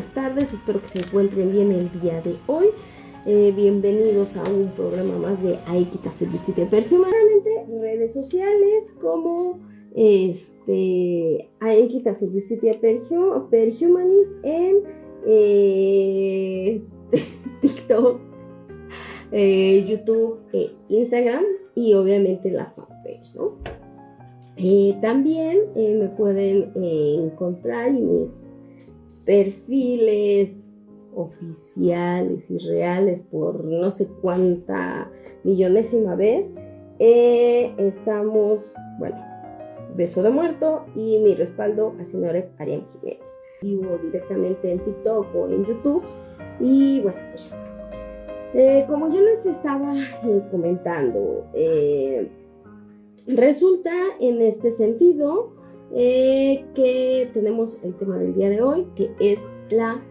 buenas tardes, espero que se encuentren bien el día de hoy. Bienvenidos a un programa más de Aikitas Justitia Perhumanamente, redes sociales como Aikitas Justitia Perhumanis en TikTok, YouTube, Instagram y obviamente la fanpage, ¿no? También me pueden encontrar en mis perfiles oficiales y reales por no sé cuánta millonésima vez. Estamos, Beso de Muerto y mi respaldo a señora Arián Jiménez. Vivo directamente en TikTok o en YouTube. Y bueno, como yo les estaba comentando, resulta en este sentido que tenemos el tema del día de hoy, que es la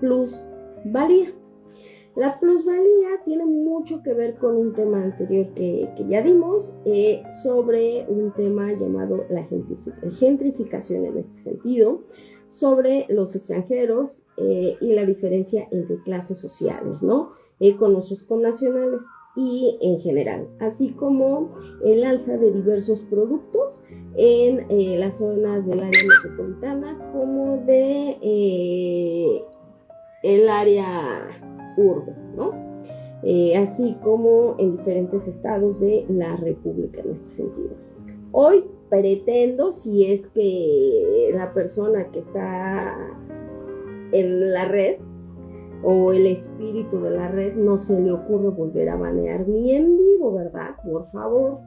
plusvalía. La plusvalía tiene mucho que ver con un tema anterior que ya dimos, sobre un tema llamado la gentrificación en este sentido, sobre los extranjeros y la diferencia entre clases sociales, ¿no? Con nuestros connacionales y en general, así como el alza de diversos productos en las zonas del área metropolitana como de el área urbe, ¿no? Así como en diferentes estados de la República en este sentido. Hoy pretendo, si es que la persona que está en la red o el espíritu de la red no se le ocurre volver a banear ni en vivo, ¿verdad? Por favor,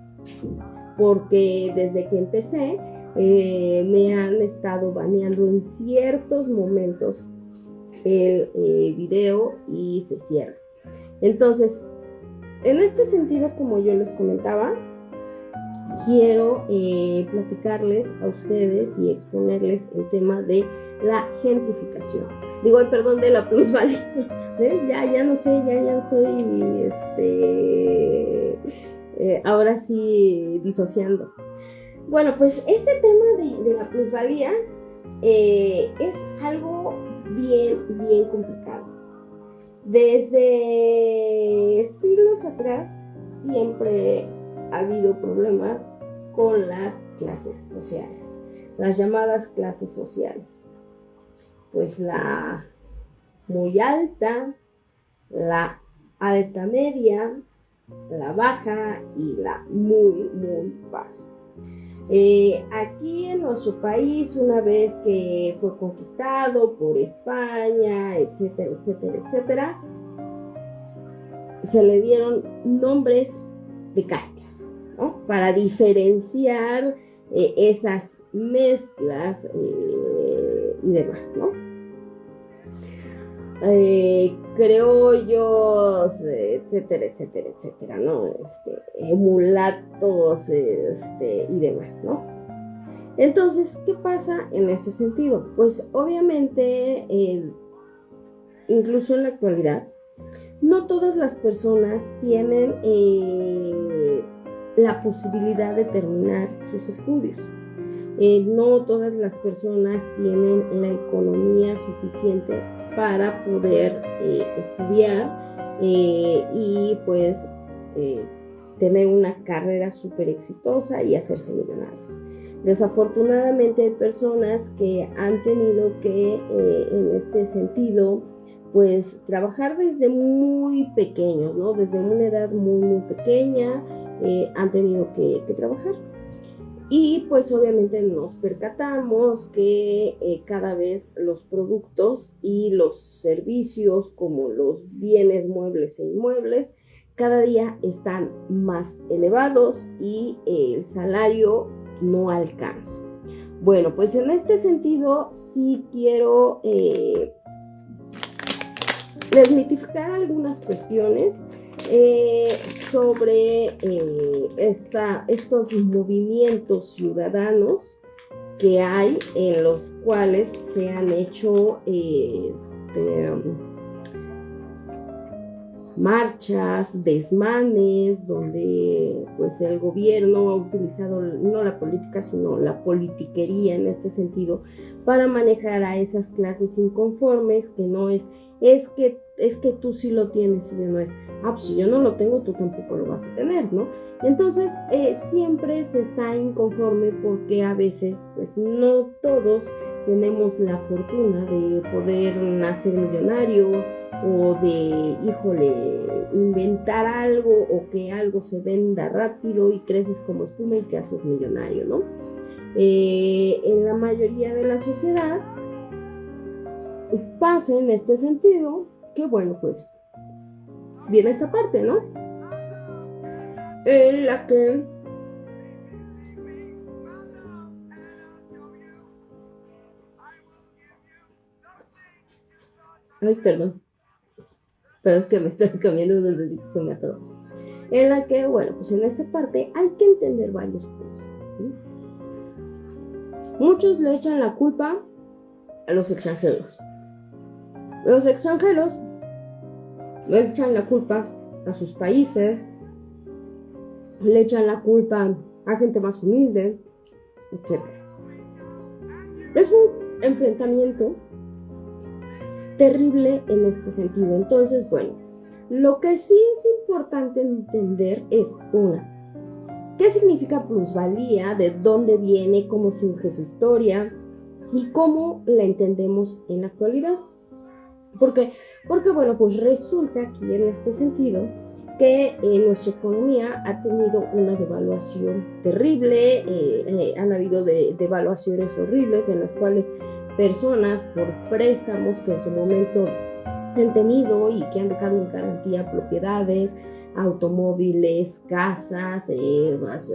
porque desde que empecé me han estado baneando en ciertos momentos el video y se cierra. Entonces, en este sentido, como yo les comentaba, quiero platicarles a ustedes y exponerles el tema de la gentrificación. De la plusvalía. Ya no sé, ya estoy ahora sí disociando. Bueno, pues este tema de la plusvalía es algo bien complicado. Desde siglos atrás siempre ha habido problemas con las clases sociales, las llamadas clases sociales. Pues la muy alta, la alta media, la baja y la muy baja. Aquí en nuestro país, una vez que fue conquistado por España, etcétera, se le dieron nombres de castas, ¿no? Para diferenciar esas mezclas y demás, ¿no? Criollos, etcétera, ¿no? Mulatos, y demás, ¿no? Entonces, ¿qué pasa en ese sentido? Pues obviamente, incluso en la actualidad, no todas las personas tienen la posibilidad de terminar sus estudios. No todas las personas tienen la economía suficiente para poder estudiar y pues tener una carrera súper exitosa y hacerse millonarios. Desafortunadamente hay personas que han tenido que en este sentido pues trabajar desde muy pequeños, ¿no? Desde una edad muy pequeña han tenido que trabajar. Y pues obviamente nos percatamos que cada vez los productos y los servicios como los bienes muebles e inmuebles cada día están más elevados y el salario no alcanza. Bueno, pues en este sentido sí quiero desmitificar algunas cuestiones sobre estos movimientos ciudadanos que hay, en los cuales se han hecho marchas, desmanes, donde pues el gobierno ha utilizado no la política, sino la politiquería en este sentido para manejar a esas clases inconformes, que no es que tú sí lo tienes y yo no es, pues si yo no lo tengo, tú tampoco lo vas a tener, ¿no? Entonces, siempre se está inconforme porque a veces, pues no todos tenemos la fortuna de poder nacer millonarios o de, híjole, inventar algo o que algo se venda rápido y creces como espuma y te haces millonario, ¿no? En la mayoría de la sociedad pasa en este sentido que, bueno, pues viene esta parte, ¿no? En la que ay, perdón, pero es que me estoy comiendo un dulcecito y se me atoró. En la que, bueno, pues en esta parte hay que entender varios puntos, ¿sí? Muchos le echan la culpa a los extranjeros. Los extranjeros le echan la culpa a sus países, le echan la culpa a gente más humilde, etc. Es un enfrentamiento terrible en este sentido. Entonces, bueno, lo que sí es importante entender es, una, ¿qué significa plusvalía? ¿De dónde viene? ¿Cómo surge su historia? ¿Y cómo la entendemos en la actualidad? Porque bueno, pues resulta aquí en este sentido que nuestra economía ha tenido una devaluación terrible, han habido devaluaciones horribles en las cuales personas por préstamos que en su momento han tenido y que han dejado en garantía propiedades, automóviles, casas,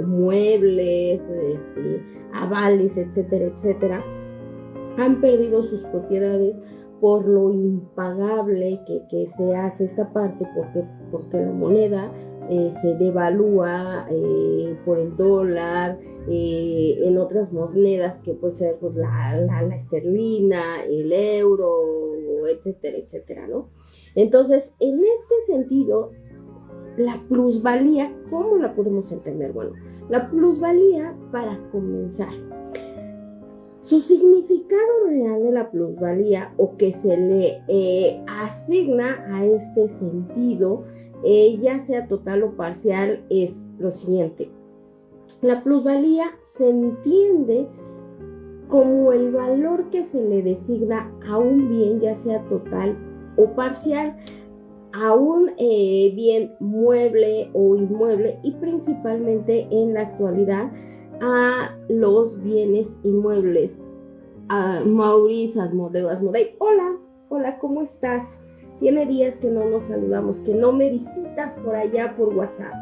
muebles, avales, etcétera, etcétera, han perdido sus propiedades por lo impagable que se hace esta parte, porque la moneda se devalúa por el dólar, en otras monedas que puede ser pues, la esterlina, el euro, etcétera, etcétera, ¿no? Entonces, en este sentido, la plusvalía, ¿cómo la podemos entender? Bueno, la plusvalía, para comenzar, su significado real de la plusvalía o que se le asigna a este sentido, ya sea total o parcial, es lo siguiente. La plusvalía se entiende como el valor que se le designa a un bien, ya sea total o parcial, a un bien mueble o inmueble, y principalmente en la actualidad a los bienes inmuebles. Maurice Asmodei, hola, ¿cómo estás? Tiene días que no nos saludamos, que no me visitas por allá por WhatsApp.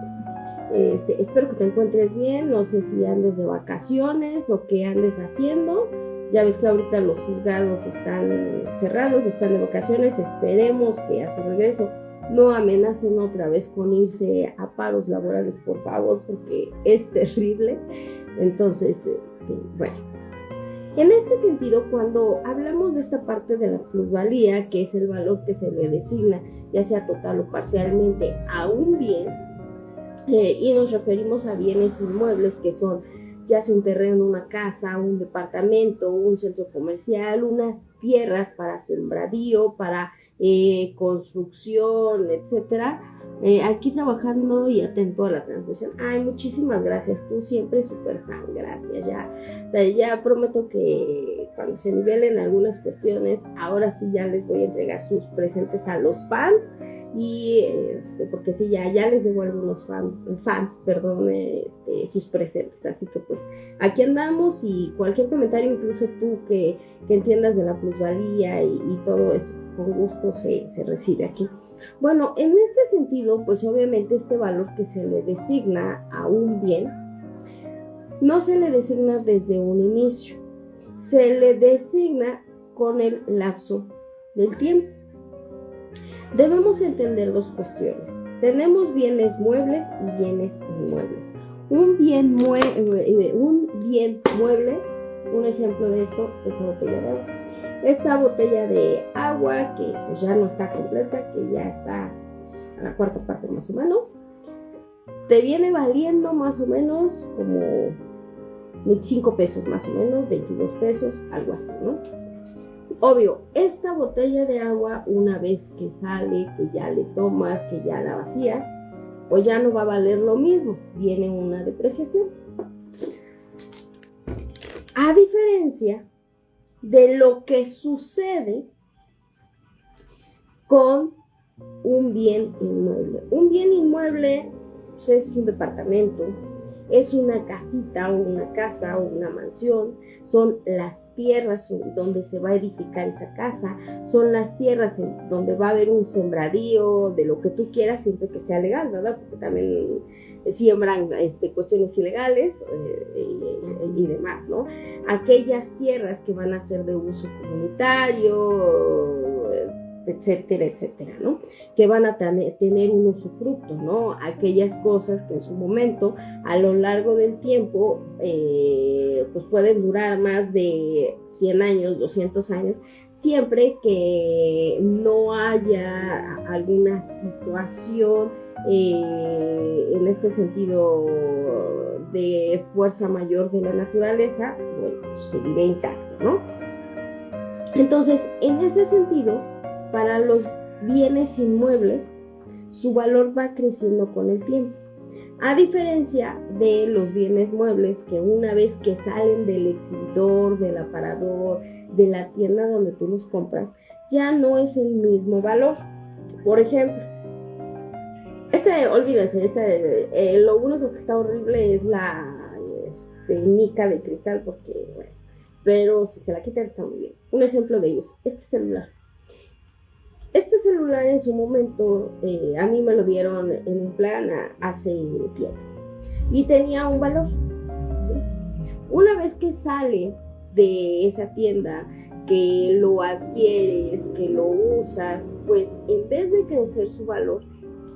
Espero que te encuentres bien, no sé si andes de vacaciones o qué andes haciendo. Ya ves que ahorita los juzgados están cerrados, están de vacaciones, esperemos que a su regreso no amenacen otra vez con irse a paros laborales, por favor, porque es terrible. Entonces, bueno, en este sentido, cuando hablamos de esta parte de la plusvalía, que es el valor que se le designa, ya sea total o parcialmente, a un bien, y nos referimos a bienes inmuebles que son ya sea un terreno, una casa, un departamento, un centro comercial, unas tierras para sembradío, para construcción, etcétera. Aquí trabajando y atento a la transmisión. Ay, muchísimas gracias, tú siempre súper fan, gracias. Ya prometo que cuando se nivelen algunas cuestiones, ahora sí ya les voy a entregar sus presentes a los fans. Y porque sí, ya les debo a algunos fans, sus presentes. Así que pues aquí andamos, y cualquier comentario, incluso tú que entiendas de la plusvalía y todo esto, con gusto se recibe aquí. Bueno, en este sentido, pues obviamente este valor que se le designa a un bien, no se le designa desde un inicio, se le designa con el lapso del tiempo. Debemos entender dos cuestiones. Tenemos bienes muebles y bienes inmuebles. Un bien mueble, un ejemplo de esto, esta botella de agua. Esta botella de agua que pues ya no está completa, que ya está a la cuarta parte más o menos, te viene valiendo más o menos como 25 pesos más o menos, 22 pesos, algo así, ¿no? Obvio, esta botella de agua, una vez que sale, que ya le tomas, que ya la vacías, pues ya no va a valer lo mismo, viene una depreciación. A diferencia de lo que sucede con un bien inmueble. Un bien inmueble pues, es un departamento, es una casita o una casa o una mansión, son las tierras donde se va a edificar esa casa, son las tierras donde va a haber un sembradío de lo que tú quieras, siempre que sea legal, ¿verdad? Porque también siembran cuestiones ilegales y demás, ¿no? Aquellas tierras que van a ser de uso comunitario, etcétera, etcétera, ¿no? Que van a tener un usufructo, ¿no? Aquellas cosas que en su momento, a lo largo del tiempo, pues pueden durar más de 100 años, 200 años, siempre que no haya alguna situación en este sentido de fuerza mayor de la naturaleza, bueno, seguirá intacto, ¿no? Entonces, en ese sentido, para los bienes inmuebles, su valor va creciendo con el tiempo. A diferencia de los bienes muebles que una vez que salen del exhibidor, del aparador, de la tienda donde tú los compras, ya no es el mismo valor. Por ejemplo, olvídense, lo único que está horrible es la nica de cristal, porque, bueno, pero si se la quitan está muy bien. Un ejemplo de ellos, este celular. Este celular en su momento, a mí me lo dieron en un plan hace tiempo y tenía un valor, ¿sí? Una vez que sale de esa tienda, que lo adquieres, que lo usas, pues en vez de crecer su valor,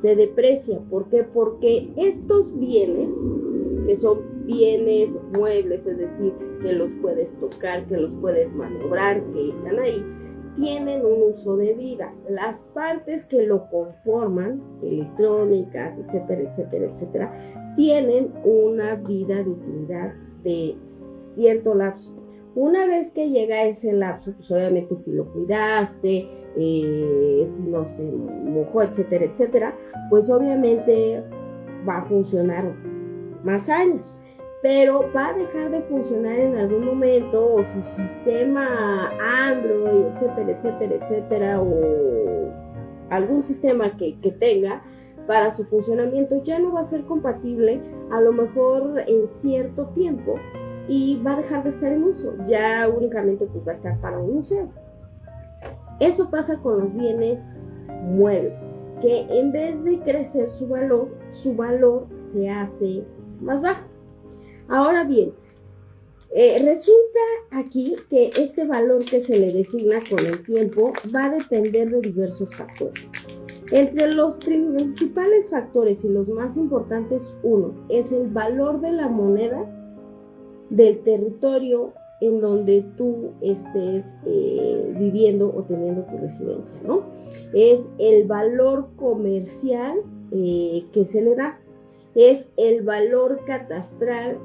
se deprecia. ¿Por qué? Porque estos bienes, que son bienes muebles, es decir, que los puedes tocar, que los puedes maniobrar, que están ahí, tienen un uso de vida. Las partes que lo conforman, electrónicas, etcétera, etcétera, etcétera, tienen una vida de utilidad de cierto lapso. Una vez que llega ese lapso, pues obviamente si lo cuidaste, si no se mojó, etcétera, etcétera, pues obviamente va a funcionar más años. Pero va a dejar de funcionar en algún momento, o su sistema Android, etcétera, etcétera, etcétera, o algún sistema que tenga para su funcionamiento ya no va a ser compatible a lo mejor en cierto tiempo y va a dejar de estar en uso, ya únicamente pues va a estar para un museo. Eso pasa con los bienes muebles, que en vez de crecer su valor se hace más bajo. Ahora bien, resulta aquí que este valor que se le designa con el tiempo va a depender de diversos factores. Entre los principales factores y los más importantes, uno es el valor de la moneda del territorio en donde tú estés viviendo o teniendo tu residencia, ¿no? Es el valor comercial que se le da, es el valor catastral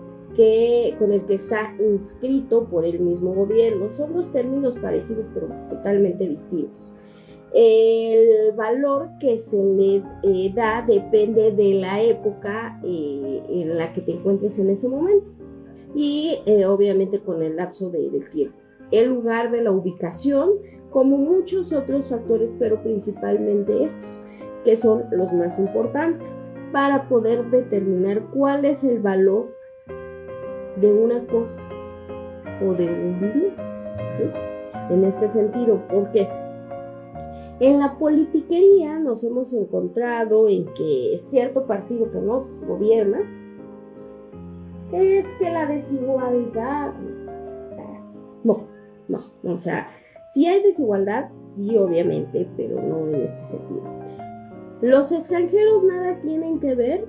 con el que está inscrito por el mismo gobierno. Son dos términos parecidos pero totalmente distintos. El valor que se le da depende de la época en la que te encuentres en ese momento y obviamente con el lapso del tiempo. El lugar de la ubicación, como muchos otros factores, pero principalmente estos, que son los más importantes para poder determinar cuál es el valor de una cosa o de un bien, ¿sí? En este sentido, porque en la politiquería nos hemos encontrado en que cierto partido que nos gobierna es que la desigualdad, o sea, no, o sea, sí hay desigualdad, sí obviamente, pero no en este sentido. Los extranjeros nada tienen que ver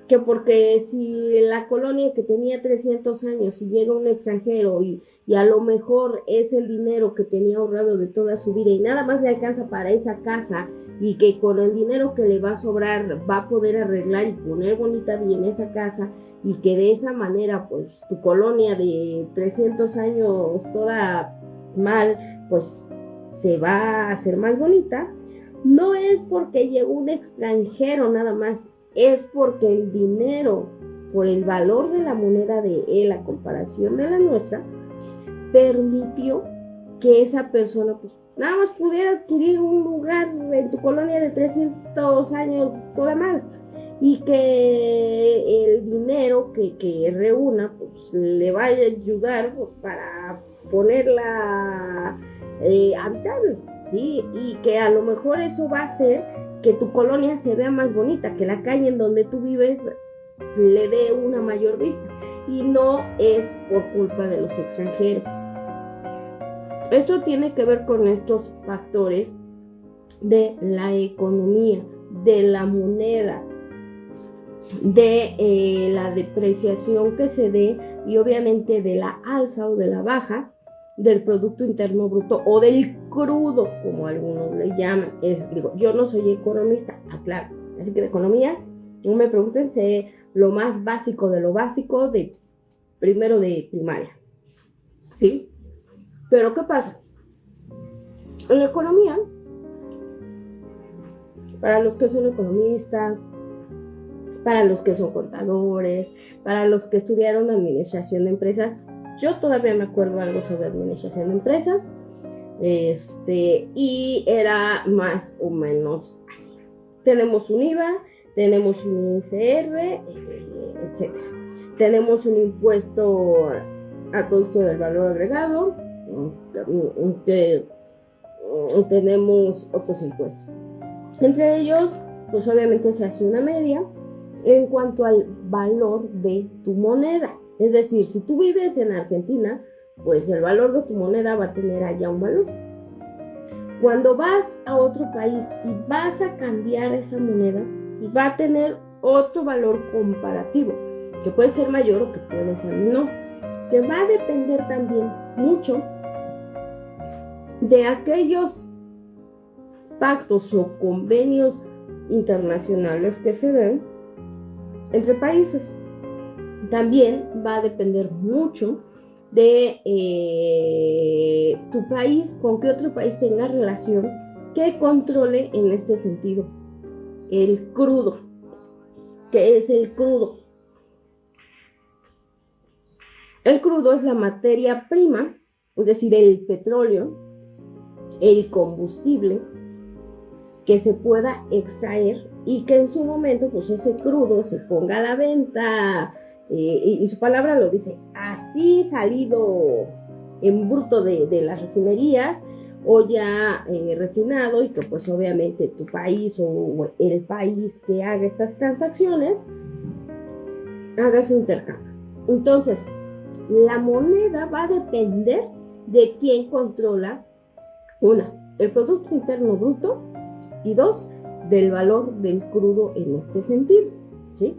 que porque si la colonia que tenía 300 años y llega un extranjero y a lo mejor es el dinero que tenía ahorrado de toda su vida y nada más le alcanza para esa casa y que con el dinero que le va a sobrar va a poder arreglar y poner bonita bien esa casa y que de esa manera pues tu colonia de 300 años toda mal pues se va a hacer más bonita, no es porque llegó un extranjero nada más, es porque el dinero, por el valor de la moneda de él a comparación de la nuestra, permitió que esa persona pues nada más pudiera adquirir un lugar en tu colonia de 300 años toda mal y que el dinero que reúna pues le vaya a ayudar pues, para ponerla habitable, ¿sí? Y que a lo mejor eso va a hacer que tu colonia se vea más bonita, que la calle en donde tú vives le dé una mayor vista y no es por culpa de los extranjeros. Esto tiene que ver con estos factores de la economía, de la moneda, de la depreciación que se dé y obviamente de la alza o de la baja del Producto Interno Bruto o del crudo, como algunos le llaman. Digo, yo no soy economista, aclaro, así que de economía no me pregunten, sé lo más básico de lo básico de primero de primaria, ¿sí? Pero ¿qué pasa? En la economía, para los que son economistas, para los que son contadores, para los que estudiaron administración de empresas, yo todavía me acuerdo algo sobre administración de empresas, y era más o menos así. Tenemos un IVA, tenemos un ICR, etc. Tenemos un impuesto al producto del valor agregado, tenemos otros impuestos. Entre ellos, pues obviamente se hace una media en cuanto al valor de tu moneda. Es decir, si tú vives en Argentina, pues el valor de tu moneda va a tener allá un valor. Cuando vas a otro país y vas a cambiar esa moneda, va a tener otro valor comparativo, que puede ser mayor o que puede ser menor, que va a depender también mucho de aquellos pactos o convenios internacionales que se den entre países. También va a depender mucho de tu país, con qué otro país tenga relación, que controle en este sentido el crudo. ¿Qué es el crudo? El crudo es la materia prima, es decir, el petróleo, el combustible que se pueda extraer y que en su momento pues ese crudo se ponga a la venta, y su palabra lo dice, así salido en bruto de las refinerías o ya refinado, y que pues obviamente tu país o el país que haga estas transacciones haga ese intercambio. Entonces la moneda va a depender de quién controla, una, el Producto Interno Bruto, y dos, del valor del crudo en este sentido, ¿sí?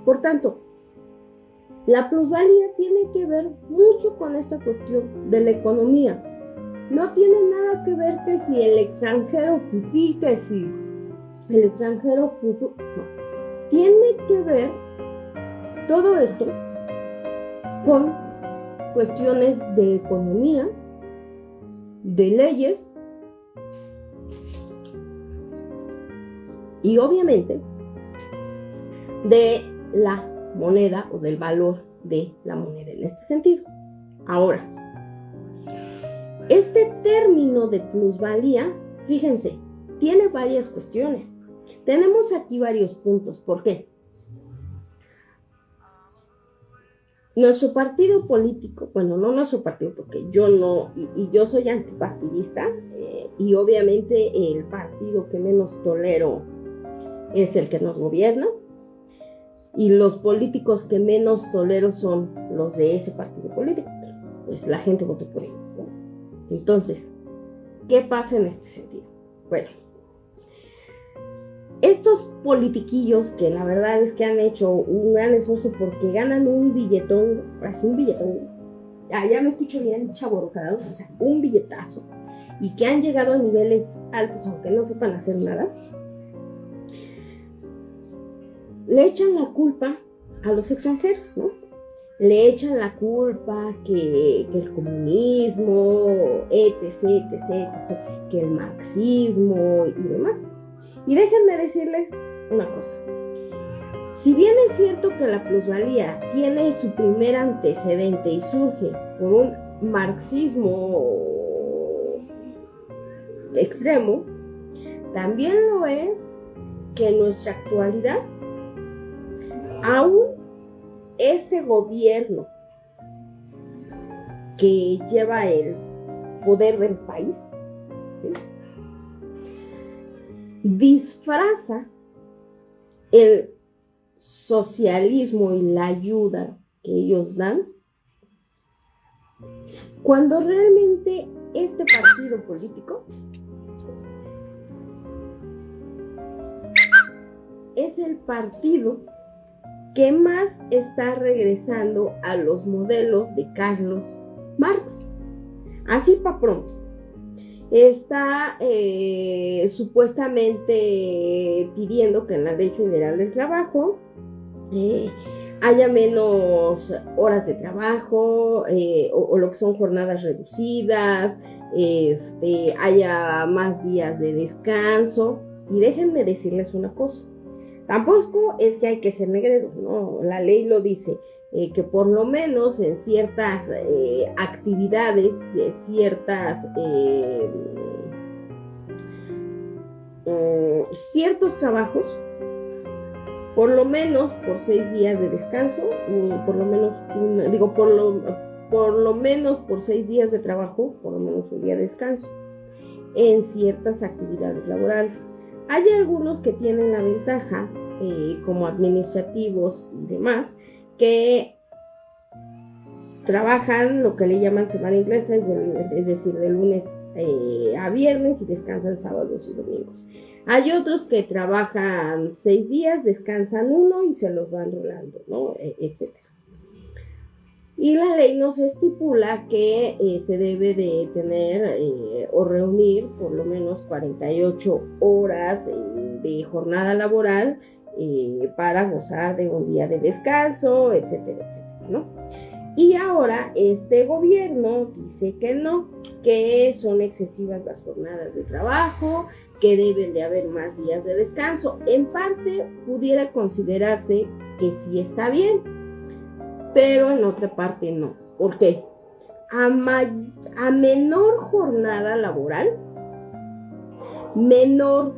Por tanto, la plusvalía tiene que ver mucho con esta cuestión de la economía. No tiene nada que ver que si el extranjero pipí, que si el extranjero fufu, no. Tiene que ver todo esto con cuestiones de economía, de leyes y obviamente de la moneda o del valor de la moneda en este sentido. Ahora, este término de plusvalía, fíjense, tiene varias cuestiones. Tenemos aquí varios puntos. ¿Por qué? Nuestro partido político, bueno, no nuestro partido, porque yo no, y yo soy antipartidista, y obviamente el partido que menos tolero es el que nos gobierna, y los políticos que menos tolero son los de ese partido político, pues la gente votó por ellos, ¿no? Entonces, ¿qué pasa en este sentido? Bueno, estos politiquillos que la verdad es que han hecho un gran esfuerzo porque ganan un billetón, ya me escucho bien chavorrucado, o sea, un billetazo, y que han llegado a niveles altos aunque no sepan hacer nada, le echan la culpa a los extranjeros, ¿no? Le echan la culpa que el comunismo, etc, que el marxismo y demás. Y déjenme decirles una cosa. Si bien es cierto que la plusvalía tiene su primer antecedente y surge por un marxismo extremo, también lo es que en nuestra actualidad aún este gobierno que lleva el poder del país, ¿sí?, disfraza el socialismo y la ayuda que ellos dan, cuando realmente este partido político es el partido que más está regresando a los modelos de Carlos Marx. Así para pronto. Está supuestamente pidiendo que en la Ley Federal del Trabajo haya menos horas de trabajo, o lo que son jornadas reducidas, haya más días de descanso. Y déjenme decirles una cosa. Tampoco es que hay que ser negreros, ¿no? La ley lo dice, que por lo menos en ciertas actividades, ciertos trabajos, por lo menos por 6 días de descanso, por lo menos por 6 días de trabajo, por lo menos un día de descanso, en ciertas actividades laborales. Hay algunos que tienen la ventaja, como administrativos y demás, que trabajan lo que le llaman semana inglesa, es decir, de lunes a viernes y descansan sábados y domingos. Hay otros que trabajan 6 días, descansan 1 y se los van rolando, ¿no? Etcétera. Y la ley nos estipula que se debe de tener o reunir por lo menos 48 horas de jornada laboral para gozar de un día de descanso, etcétera, etcétera, ¿no? Y ahora este gobierno dice que no, que son excesivas las jornadas de trabajo, que deben de haber más días de descanso. En parte pudiera considerarse que sí está bien, pero en otra parte no. ¿Por qué? A menor jornada laboral, menor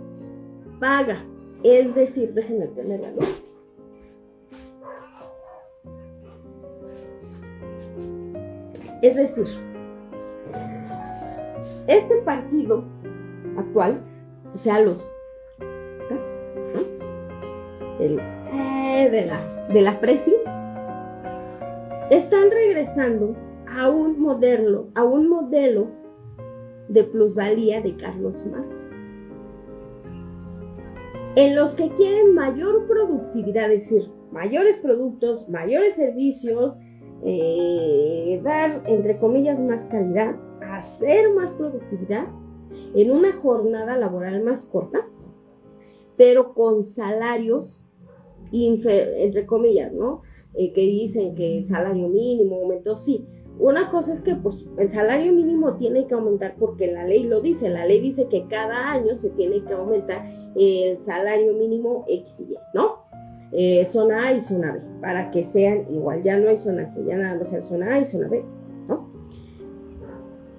paga. Es decir, déjenme tenerla, ¿no? Es decir, este partido actual, o sea, los de la presi, están regresando a un modelo de plusvalía de Carlos Marx, en los que quieren mayor productividad, es decir, mayores productos, mayores servicios, dar, entre comillas, más calidad, hacer más productividad en una jornada laboral más corta, pero con salarios, entre comillas, ¿no? Que dicen que el salario mínimo aumentó, sí. Una cosa es que pues, el salario mínimo tiene que aumentar porque la ley lo dice. La ley dice que cada año se tiene que aumentar el salario mínimo X y Y, ¿no? Zona A y zona B, para que sean igual. Ya no hay zona C, ya nada más hay zona A y zona B, ¿no?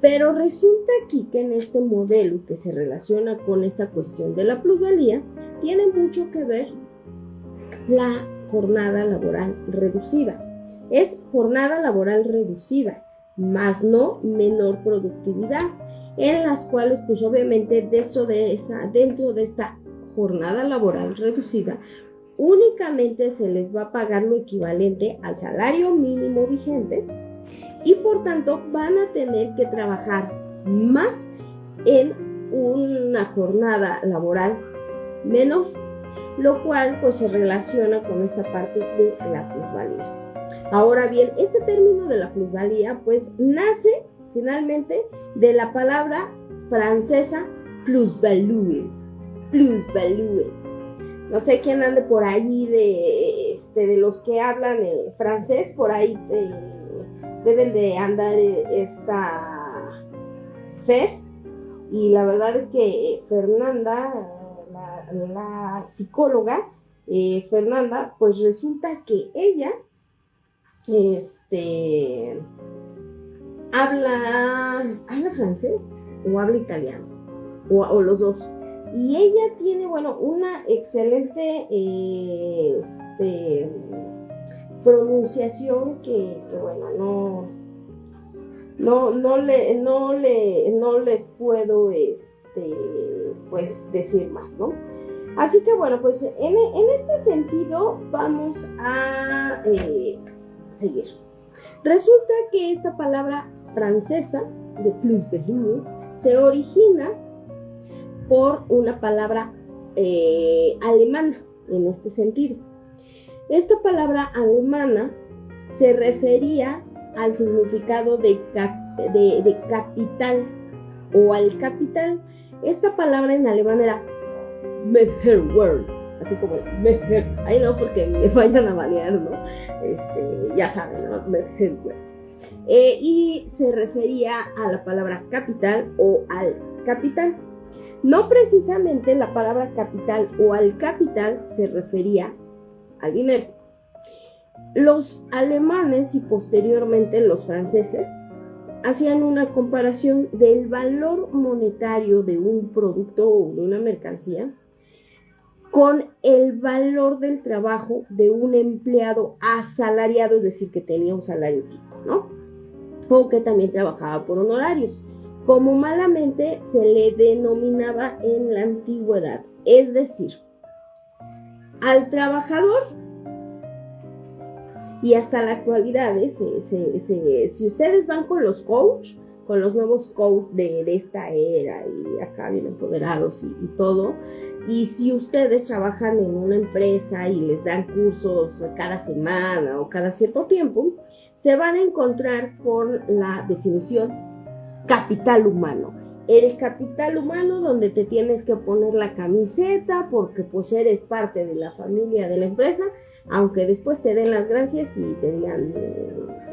Pero resulta aquí que en este modelo que se relaciona con esta cuestión de la plusvalía, tiene mucho que ver la jornada laboral reducida. Es jornada laboral reducida, más no menor productividad, en las cuales pues obviamente dentro de esta jornada laboral reducida únicamente se les va a pagar lo equivalente al salario mínimo vigente y por tanto van a tener que trabajar más en una jornada laboral menos lo cual pues se relaciona con esta parte de la plusvalía. Ahora bien, este término de la plusvalía pues nace finalmente de la palabra francesa plus-value. No sé quién ande por ahí de los que hablan francés, por ahí deben de andar esta Fer, y la verdad es que Fernanda, la psicóloga Fernanda, pues resulta que ella habla francés o habla italiano, o los dos. Y ella tiene, bueno, una excelente pronunciación que bueno, no les puedo pues decir más, ¿no? Así que bueno, pues en este sentido vamos a seguir. Resulta que esta palabra francesa de plus-value se origina por una palabra alemana en este sentido. Esta palabra alemana se refería al significado de capital o al capital. Esta palabra en alemán era Mehrwert, así como Meher, ahí no porque me vayan a banear, ¿no? Ya saben, ¿no? Mehrwert. Y se refería a la palabra capital o al capital. No precisamente la palabra capital o al capital se refería al dinero. Los alemanes y posteriormente los franceses hacían una comparación del valor monetario de un producto o de una mercancía con el valor del trabajo de un empleado asalariado, es decir, que tenía un salario fijo, ¿no? O que también trabajaba por honorarios, como malamente se le denominaba en la antigüedad. Es decir, al trabajador, y hasta la actualidad, si ustedes van con los coach, con los nuevos coach de esta era, y acá bien empoderados y todo, y si ustedes trabajan en una empresa y les dan cursos cada semana o cada cierto tiempo, se van a encontrar con la definición capital humano. El capital humano donde te tienes que poner la camiseta porque pues eres parte de la familia de la empresa, aunque después te den las gracias y te digan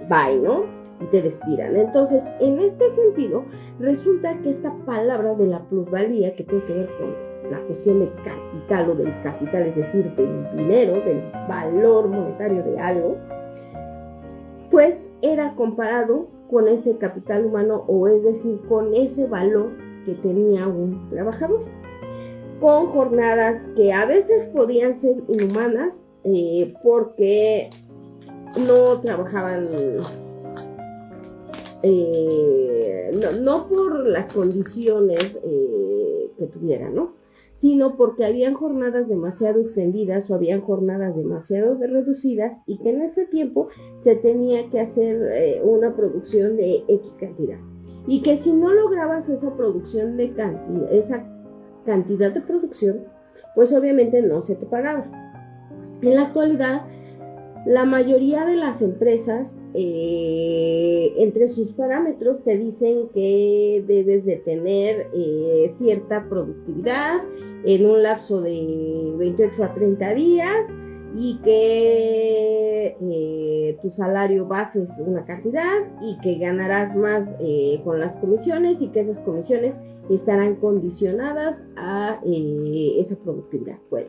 bye, ¿no? Y te despidan. Entonces, en este sentido, resulta que esta palabra de la plusvalía, que tiene que ver con la cuestión de capital o del capital, es decir, del dinero, del valor monetario de algo, pues era comparado con ese capital humano, o es decir, con ese valor que tenía un trabajador, con jornadas que a veces podían ser inhumanas, porque no trabajaban, no por las condiciones que tuvieran, ¿no? Sino porque habían jornadas demasiado extendidas o habían jornadas demasiado reducidas y que en ese tiempo se tenía que hacer una producción de X cantidad. Y que si no lograbas esa producción de esa cantidad de producción, pues obviamente no se te pagaba. En la actualidad, la mayoría de las empresas, entre sus parámetros, te dicen que debes de tener cierta productividad en un lapso de 28 a 30 días y que tu salario base es una cantidad y que ganarás más con las comisiones y que esas comisiones estarán condicionadas a esa productividad. Bueno,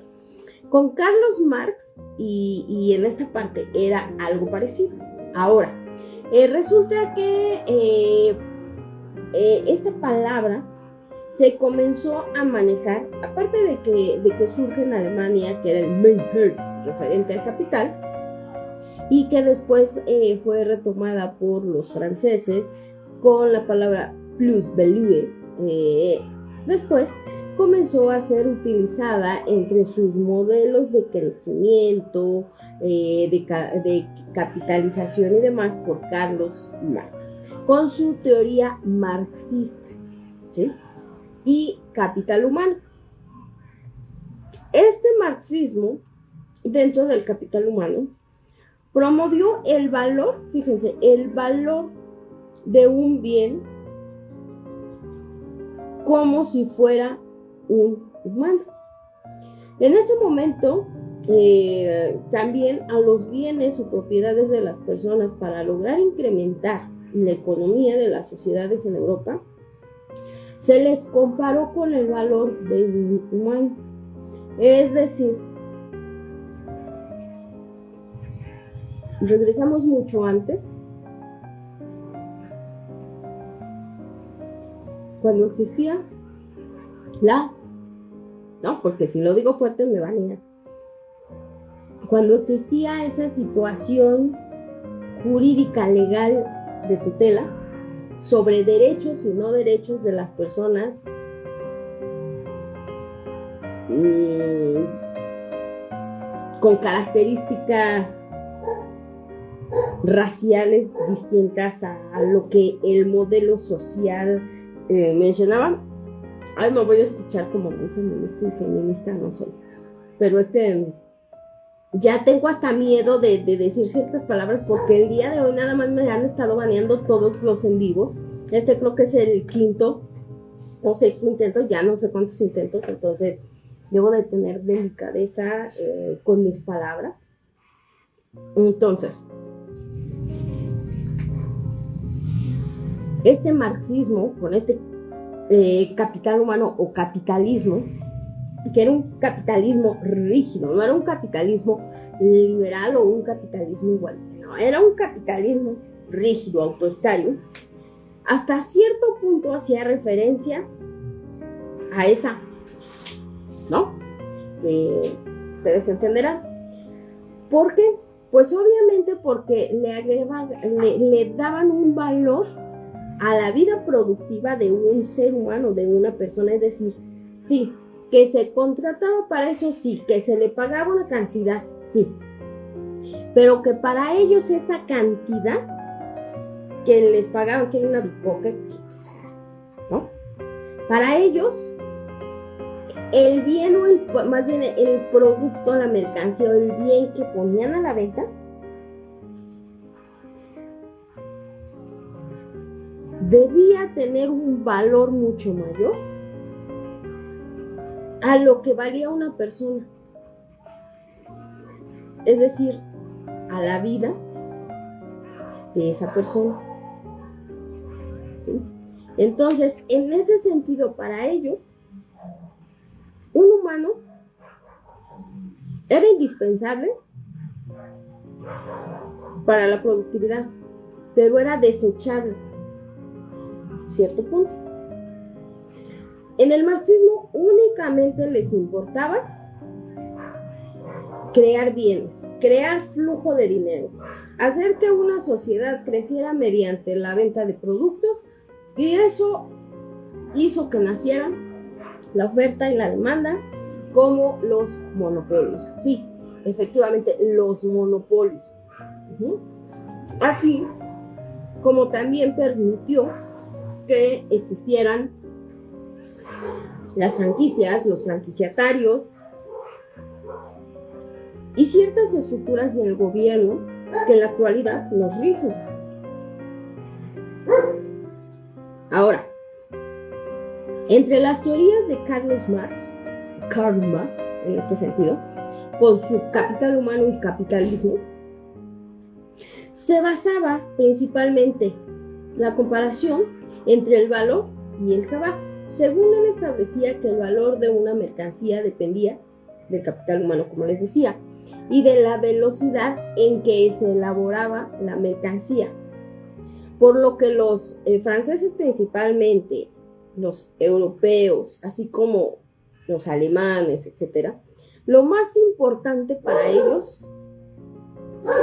con Carlos Marx y en esta parte era algo parecido. Ahora, resulta que esta palabra se comenzó a manejar, aparte de que surge en Alemania, que era el Mehrwert, referente al capital, y que después fue retomada por los franceses con la palabra plus-value. Después comenzó a ser utilizada entre sus modelos de crecimiento, de capitalización y demás por Carlos Marx, con su teoría marxista, ¿sí? Y capital humano. Este marxismo, dentro del capital humano, promovió el valor, fíjense, el valor de un bien como si fuera un humano. En ese momento, también a los bienes o propiedades de las personas para lograr incrementar la economía de las sociedades en Europa, se les comparó con el valor de un humano. Es decir, regresamos mucho antes, cuando existía no, porque si lo digo fuerte me van a ir. Cuando existía esa situación jurídica legal de tutela sobre derechos y no derechos de las personas, con características raciales distintas a lo que el modelo social mencionaba. Ay, me voy a escuchar como muy feminista y feminista no soy, pero ya tengo hasta miedo de decir ciertas palabras porque el día de hoy nada más me han estado baneando todos los en vivos. Creo que es el quinto o sexto intento, ya no sé cuántos intentos, entonces debo de tener delicadeza con mis palabras. Entonces, este marxismo, con este capital humano o capitalismo, que era un capitalismo rígido, no era un capitalismo liberal o un capitalismo igualitario, no, era un capitalismo rígido, autoritario, hasta cierto punto hacía referencia a esa, ¿no? Ustedes entenderán. ¿Por qué? Pues obviamente porque le daban un valor a la vida productiva de un ser humano, de una persona, es decir, sí, que se contrataba para eso, sí, que se le pagaba una cantidad, sí, pero que para ellos esa cantidad que les pagaban, que era una bicoca, ¿no? Para ellos, el bien o más bien el producto, la mercancía o el bien que ponían a la venta, debía tener un valor mucho mayor a lo que valía una persona, es decir, a la vida de esa persona, ¿sí? Entonces, en ese sentido, para ellos, un humano era indispensable para la productividad, pero era desechable, cierto punto. En el marxismo únicamente les importaba crear bienes, crear flujo de dinero, hacer que una sociedad creciera mediante la venta de productos, y eso hizo que nacieran la oferta y la demanda, como los monopolios. Sí, efectivamente, los monopolios. Así como también permitió que existieran las franquicias, los franquiciatarios y ciertas estructuras del gobierno que en la actualidad nos rigen. Ahora, entre las teorías de Karl Marx, en este sentido, con su Capital Humano y Capitalismo, se basaba principalmente la comparación entre el valor y el trabajo. Según él establecía que el valor de una mercancía dependía del capital humano, como les decía, y de la velocidad en que se elaboraba la mercancía. Por lo que los franceses principalmente, los europeos, así como los alemanes, etcétera, lo más importante para ellos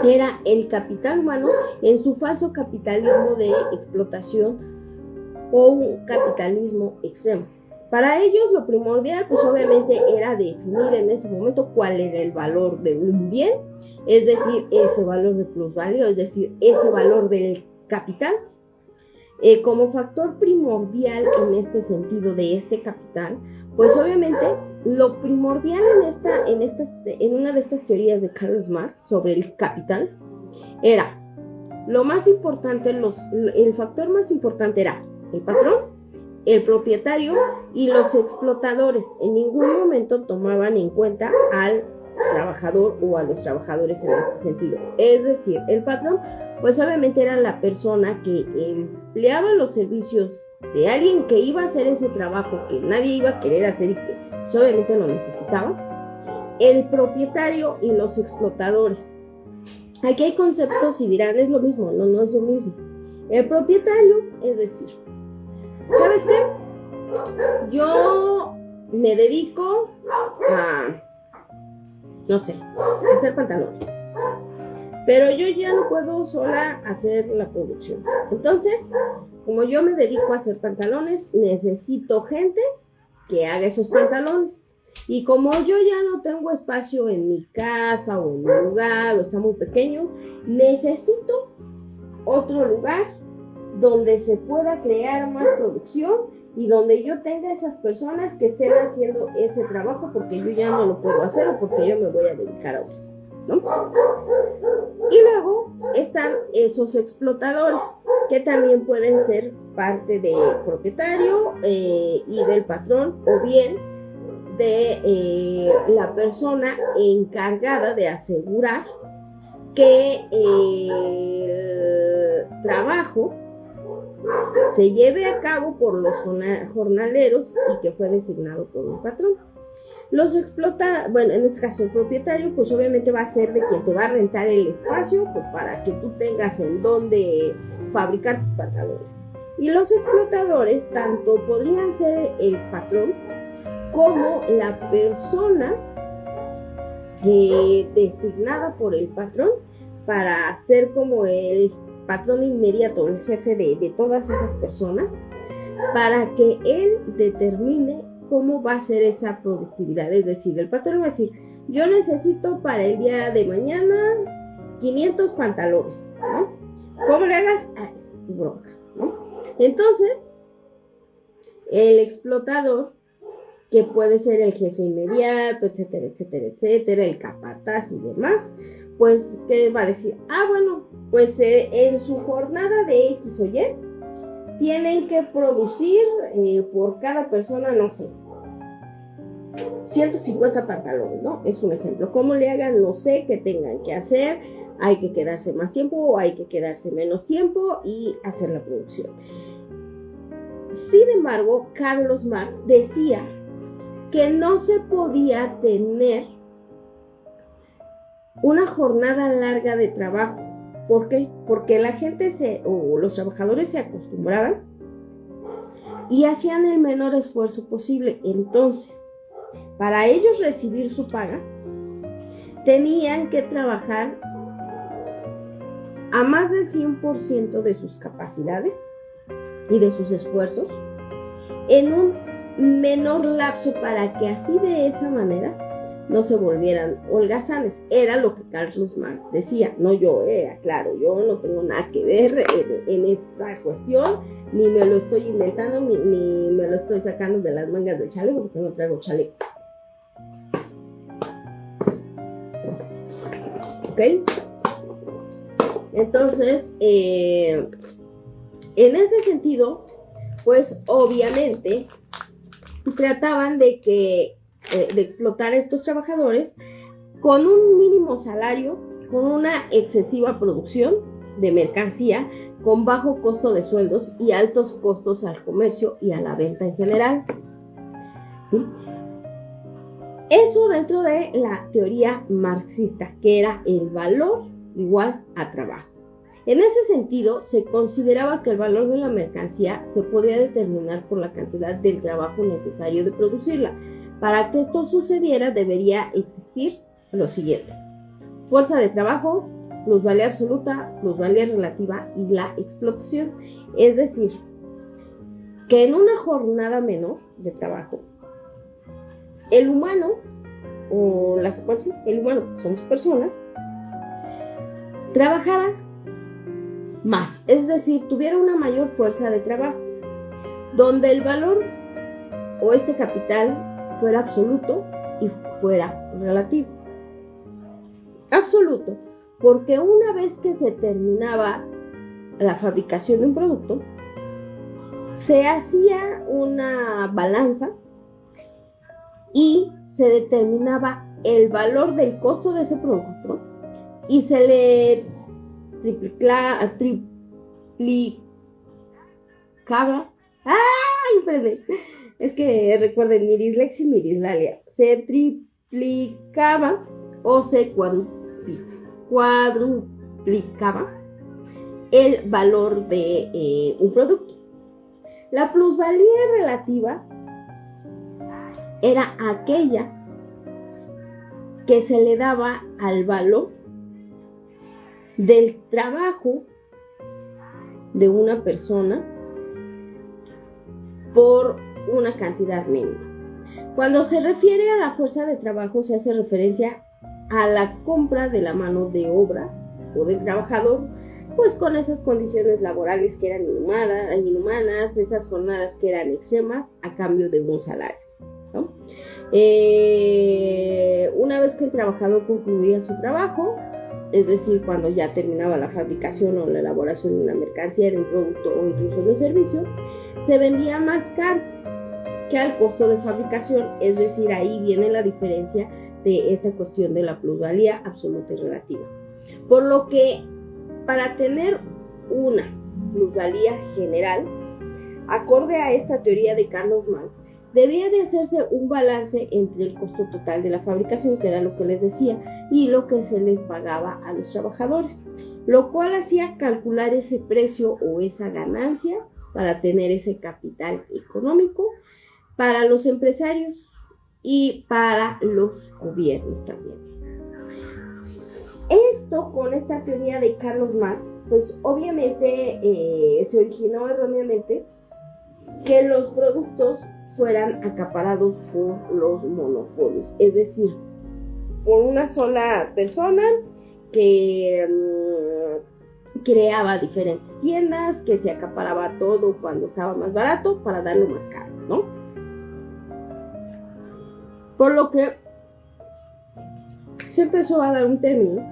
era el capital humano en su falso capitalismo de explotación o un capitalismo extremo. Para ellos lo primordial, pues obviamente era definir en ese momento cuál era el valor de un bien, es decir, ese valor de plusvalía, es decir, ese valor del capital, como factor primordial en este sentido de este capital, Pues obviamente lo primordial en una de estas teorías de Carlos Marx sobre el capital era lo más importante, el factor más importante era el patrón, el propietario y los explotadores. En ningún momento tomaban en cuenta al trabajador o a los trabajadores en este sentido. Es decir, el patrón pues obviamente era la persona que empleaba los servicios de alguien que iba a hacer ese trabajo que nadie iba a querer hacer y que pues, obviamente lo necesitaba. El propietario y los explotadores. Aquí hay conceptos y dirán, es lo mismo. No es lo mismo. El propietario, es decir, ¿sabes qué? Yo me dedico a, no sé, a hacer pantalones. Pero yo ya no puedo sola hacer la producción. Entonces, como yo me dedico a hacer pantalones, necesito gente que haga esos pantalones. Y como yo ya no tengo espacio en mi casa o en mi lugar, o está muy pequeño, necesito otro lugar donde se pueda crear más producción y donde yo tenga esas personas que estén haciendo ese trabajo porque yo ya no lo puedo hacer o porque yo me voy a dedicar a otra cosa, ¿no? Y luego están esos explotadores que también pueden ser parte del propietario y del patrón o bien de la persona encargada de asegurar que el trabajo se lleve a cabo por los jornaleros y que fue designado por un patrón. Los bueno, en este caso el propietario, pues obviamente va a ser de quien te va a rentar el espacio pues, para que tú tengas en dónde fabricar tus pantalones. Y los explotadores tanto podrían ser el patrón como la persona designada por el patrón para ser como el patrón inmediato, el jefe de todas esas personas, para que él determine cómo va a ser esa productividad. Es decir, el patrón va a decir, yo necesito para el día de mañana 500 pantalones, ¿no? ¿Cómo le hagas? Es bronca, ¿no? Entonces, el explotador, que puede ser el jefe inmediato, etcétera, etcétera, etcétera, el capataz y demás, pues, ¿qué va a decir? Bueno, pues en su jornada de X o Y, tienen que producir por cada persona, no sé, 150 pantalones, ¿no? Es un ejemplo. ¿Cómo le hagan? No sé qué tengan que hacer. Hay que quedarse más tiempo o hay que quedarse menos tiempo y hacer la producción. Sin embargo, Carlos Marx decía que no se podía tener una jornada larga de trabajo. ¿Por qué? Porque la gente o los trabajadores se acostumbraban y hacían el menor esfuerzo posible. Entonces, para ellos recibir su paga, tenían que trabajar a más del 100% de sus capacidades y de sus esfuerzos en un menor lapso para que así de esa manera no se volvieran holgazanes. Era lo que Carlos Marx decía, no yo, claro, yo no tengo nada que ver en esta cuestión, ni me lo estoy inventando, ni me lo estoy sacando de las mangas del chaleco, porque no traigo chaleco. ¿Ok? Entonces, en ese sentido, pues obviamente trataban de explotar a estos trabajadores con un mínimo salario, con una excesiva producción de mercancía, con bajo costo de sueldos y altos costos al comercio y a la venta en general. ¿Sí? Eso dentro de la teoría marxista, que era el valor igual a trabajo. En ese sentido, se consideraba que el valor de la mercancía se podía determinar por la cantidad del trabajo necesario de producirla. Para que esto sucediera, debería existir lo siguiente: fuerza de trabajo, plusvalía absoluta, plusvalía relativa y la explotación. Es decir, que en una jornada menor de trabajo, el humano, o la secuencia, el humano, somos personas, trabajara más, es decir, tuviera una mayor fuerza de trabajo, donde el valor o este capital fuera absoluto y fuera relativo. Absoluto, porque una vez que se terminaba la fabricación de un producto, se hacía una balanza y se determinaba el valor del costo de ese producto y se le triplicaba. ¡Ay, espérame! Es que recuerden, mi dislexia y mi dislalia. Se triplicaba o se cuadruplicaba el valor de un producto. La plusvalía relativa era aquella que se le daba al valor del trabajo de una persona por una cantidad mínima. Cuando se refiere a la fuerza de trabajo, se hace referencia a la compra de la mano de obra o del trabajador, pues con esas condiciones laborales que eran inhumanas, esas jornadas que eran extremas a cambio de un salario, ¿no? Una vez que el trabajador concluía su trabajo, es decir, cuando ya terminaba la fabricación o la elaboración de una mercancía, de un producto o incluso de un servicio, se vendía más caro que al costo de fabricación, es decir, ahí viene la diferencia de esta cuestión de la plusvalía absoluta y relativa. Por lo que, para tener una plusvalía general, acorde a esta teoría de Carlos Marx, debía de hacerse un balance entre el costo total de la fabricación, que era lo que les decía, y lo que se les pagaba a los trabajadores, lo cual hacía calcular ese precio o esa ganancia para tener ese capital económico para los empresarios y para los gobiernos también. Esto, con esta teoría de Carlos Marx, pues obviamente se originó erróneamente que los productos fueran acaparados por los monopolios, es decir, por una sola persona que creaba diferentes tiendas, que se acaparaba todo cuando estaba más barato para darlo más caro, ¿no? Por lo que se empezó a dar un término,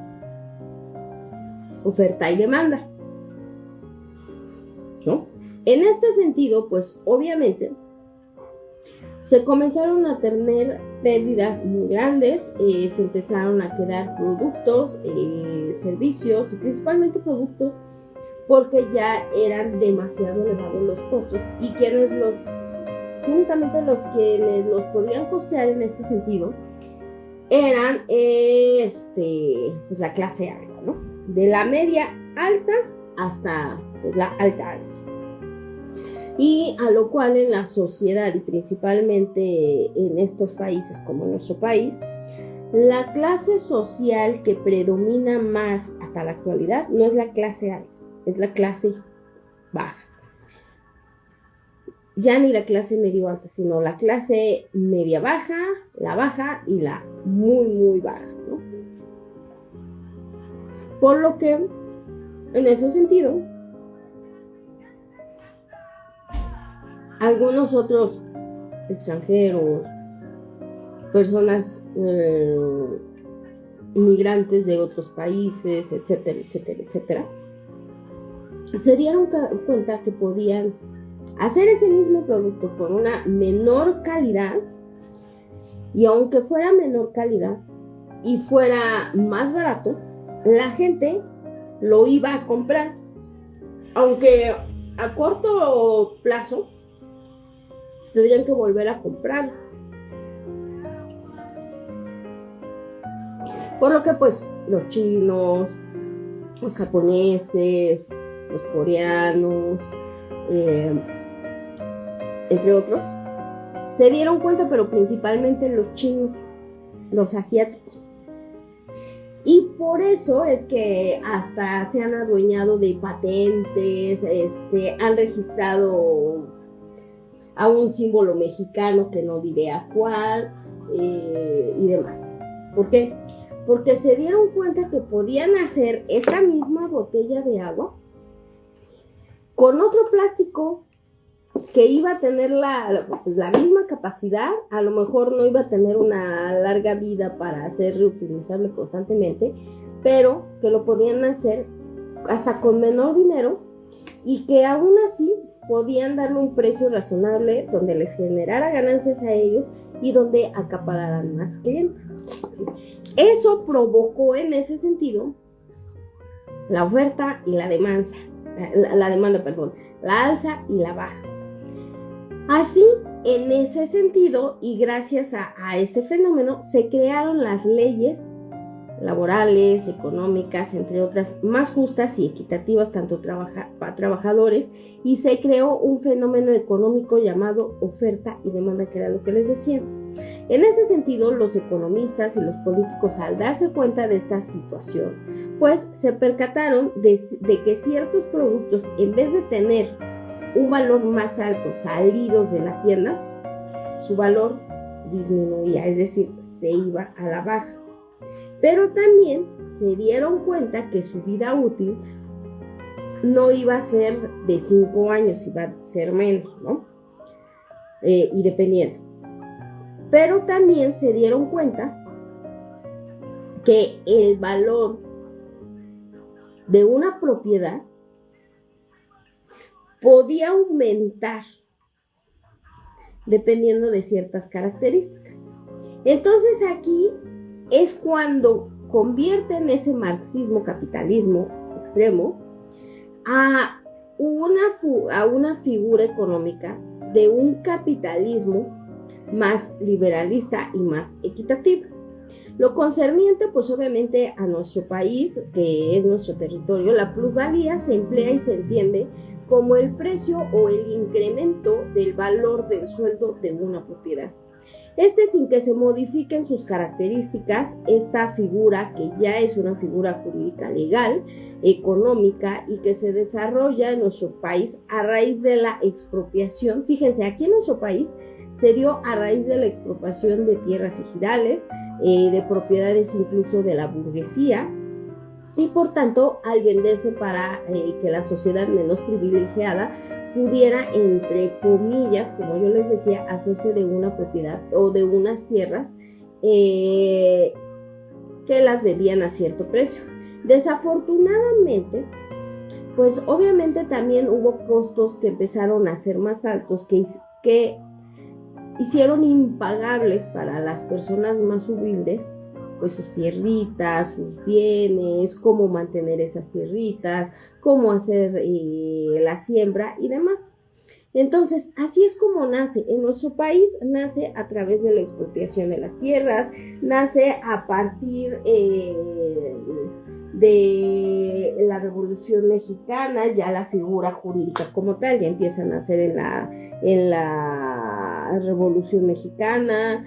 oferta y demanda, ¿no? En este sentido, pues obviamente se comenzaron a tener pérdidas muy grandes, se empezaron a quedar productos, servicios y principalmente productos, porque ya eran demasiado elevados los costos y únicamente los quienes los podían costear en este sentido eran pues la clase alta, ¿no? De la media alta hasta pues, la alta alta. Y a lo cual en la sociedad y principalmente en estos países como nuestro país, la clase social que predomina más hasta la actualidad no es la clase alta, es la clase baja. Ya ni la clase medio alta, sino la clase media baja, la baja y la muy muy baja, ¿no? Por lo que, en ese sentido, algunos otros extranjeros, personas inmigrantes de otros países, etcétera, etcétera, etcétera, se dieron cuenta que podían hacer ese mismo producto con una menor calidad, y aunque fuera menor calidad y fuera más barato, la gente lo iba a comprar, aunque a corto plazo tendrían que volver a comprar. Por lo que pues los chinos, los japoneses, los coreanos, entre otros, se dieron cuenta, pero principalmente los chinos, los asiáticos. Y por eso es que hasta se han adueñado de patentes, han registrado a un símbolo mexicano que no diré a cuál, y demás. ¿Por qué? Porque se dieron cuenta que podían hacer esa misma botella de agua con otro plástico que iba a tener la misma capacidad, a lo mejor no iba a tener una larga vida para ser reutilizable constantemente, pero que lo podían hacer hasta con menor dinero y que aún así podían darle un precio razonable donde les generara ganancias a ellos y donde acapararan más clientes. Eso provocó en ese sentido la oferta y la demanda, la alza y la baja. Así, en ese sentido, y gracias a este fenómeno, se crearon las leyes laborales, económicas, entre otras, más justas y equitativas tanto para trabajadores, y se creó un fenómeno económico llamado oferta y demanda, que era lo que les decía. En este sentido, los economistas y los políticos, al darse cuenta de esta situación, pues se percataron de que ciertos productos, en vez de tener un valor más alto salidos de la tienda, su valor disminuía, es decir, se iba a la baja. Pero también se dieron cuenta que su vida útil no iba a ser de 5 años, iba a ser menos, ¿no? Y dependiendo. Pero también se dieron cuenta que el valor de una propiedad podía aumentar dependiendo de ciertas características. Entonces aquí es cuando convierten ese marxismo-capitalismo extremo a una figura económica de un capitalismo más liberalista y más equitativo. Lo concerniente, pues obviamente a nuestro país, que es nuestro territorio, la plusvalía se emplea y se entiende como el precio o el incremento del valor del sueldo de una propiedad. Sin que se modifiquen sus características, esta figura, que ya es una figura jurídica legal, económica, y que se desarrolla en nuestro país a raíz de la expropiación. Fíjense, aquí en nuestro país se dio a raíz de la expropiación de tierras ejidales, de propiedades incluso de la burguesía, y por tanto, al venderse para que la sociedad menos privilegiada pudiera, entre comillas, como yo les decía, hacerse de una propiedad o de unas tierras que las vendían a cierto precio. Desafortunadamente, pues obviamente también hubo costos que empezaron a ser más altos, que hicieron impagables para las personas más humildes, pues sus tierritas, sus bienes, cómo mantener esas tierritas, cómo hacer la siembra y demás. Entonces, así es como nace. En nuestro país nace a través de la expropiación de las tierras, nace a partir de la Revolución Mexicana, ya la figura jurídica como tal, ya empieza a nacer en la Revolución Mexicana,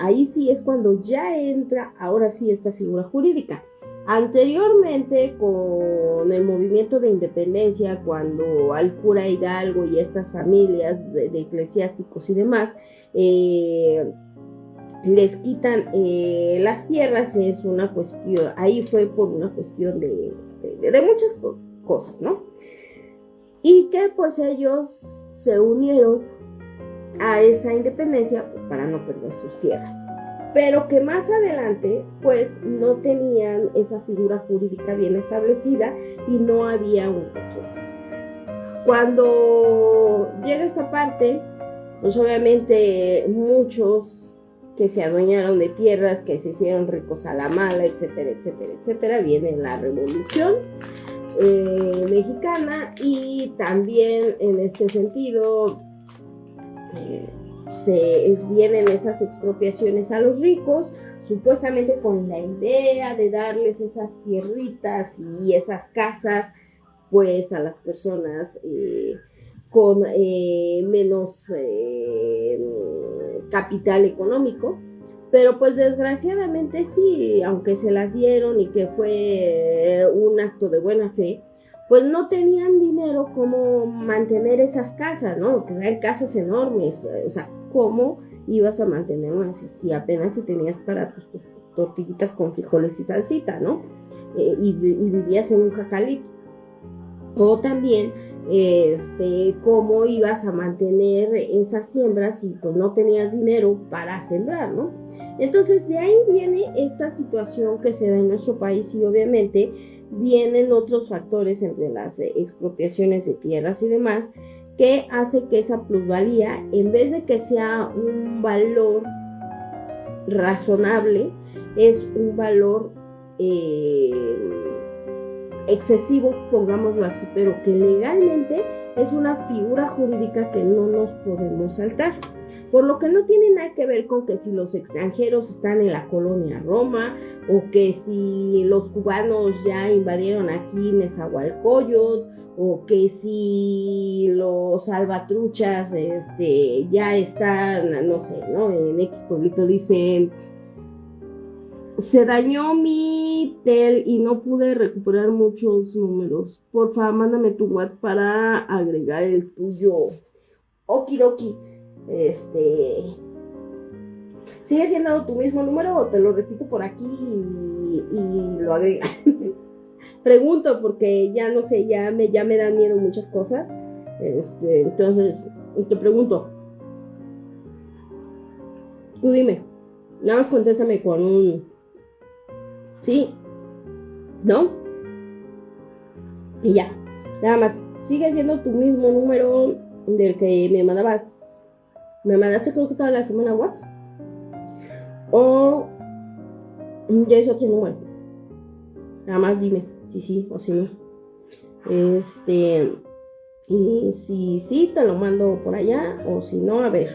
ahí sí es cuando ya entra, ahora sí, esta figura jurídica. Anteriormente, con el movimiento de independencia, cuando al cura Hidalgo y estas familias de eclesiásticos y demás les quitan las tierras, es una cuestión, ahí fue por una cuestión de muchas cosas, ¿no? Y que pues ellos se unieron a esa independencia para no perder sus tierras, pero que más adelante pues no tenían esa figura jurídica bien establecida y no había un control. Cuando llega esta parte, pues obviamente muchos que se adueñaron de tierras, que se hicieron ricos a la mala, etcétera, etcétera, etcétera, viene la Revolución Mexicana, y también en este sentido vienen esas expropiaciones a los ricos, supuestamente con la idea de darles esas tierritas y esas casas pues a las personas con menos capital económico. Pero pues desgraciadamente sí, aunque se las dieron y que fue un acto de buena fe, pues no tenían dinero como mantener esas casas, ¿no? Que eran casas enormes, o sea, ¿cómo ibas a mantener una si apenas si tenías para tus tortillitas con frijoles y salsita, ¿no? Y vivías en un jacalito. O también cómo ibas a mantener esas siembras si pues no tenías dinero para sembrar, ¿no? Entonces de ahí viene esta situación que se da en nuestro país y obviamente vienen otros factores entre las expropiaciones de tierras y demás que hace que esa plusvalía, en vez de que sea un valor razonable, es un valor excesivo, pongámoslo así, pero que legalmente es una figura jurídica que no nos podemos saltar. Por lo que no tiene nada que ver con que si los extranjeros están en la colonia Roma o que si los cubanos ya invadieron aquí Nezahualcóyotl o que si los salvatruchas ya están, no sé, ¿no? En X pueblito dice, se dañó mi tel y no pude recuperar muchos números. Por favor, mándame tu WhatsApp para agregar el tuyo. Okidoki. ¿Sigue siendo tu mismo número o te lo repito por aquí y lo agrega? Pregunto porque ya no sé, ya me dan miedo muchas cosas. Entonces, te pregunto. Tú dime. Nada más contéstame con un sí, ¿no? Y ya. Nada más. ¿Sigue siendo tu mismo número del que me mandabas? ¿Me mandaste creo que toda la semana WhatsApp? ¿O ya es otro número? Nada más dime si sí o si no. Y si sí, te lo mando por allá, o si no, a ver.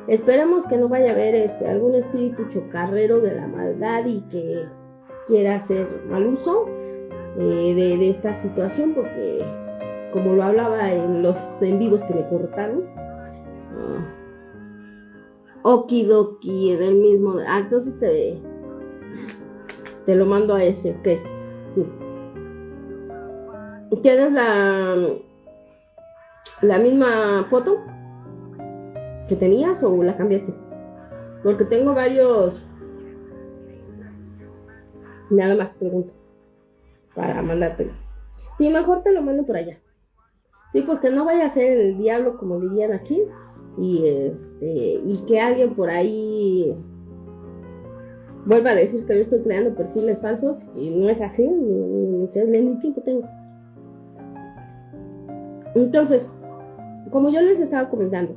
Esperemos que no vaya a haber algún espíritu chocarrero de la maldad y que quiera hacer mal uso de esta situación, porque como lo hablaba en los en vivos que me cortaron, okidoki, en el mismo. Entonces te lo mando a ese, ok. Sí. ¿Tienes la misma foto que tenías o la cambiaste? Porque tengo varios. Nada más pregunto para mandártelo. Sí, mejor te lo mando por allá. Sí, porque no vaya a ser el diablo, como dirían aquí, y que alguien por ahí vuelva a decir que yo estoy creando perfiles falsos y no es así, ni tiempo tengo. Entonces, como yo les estaba comentando,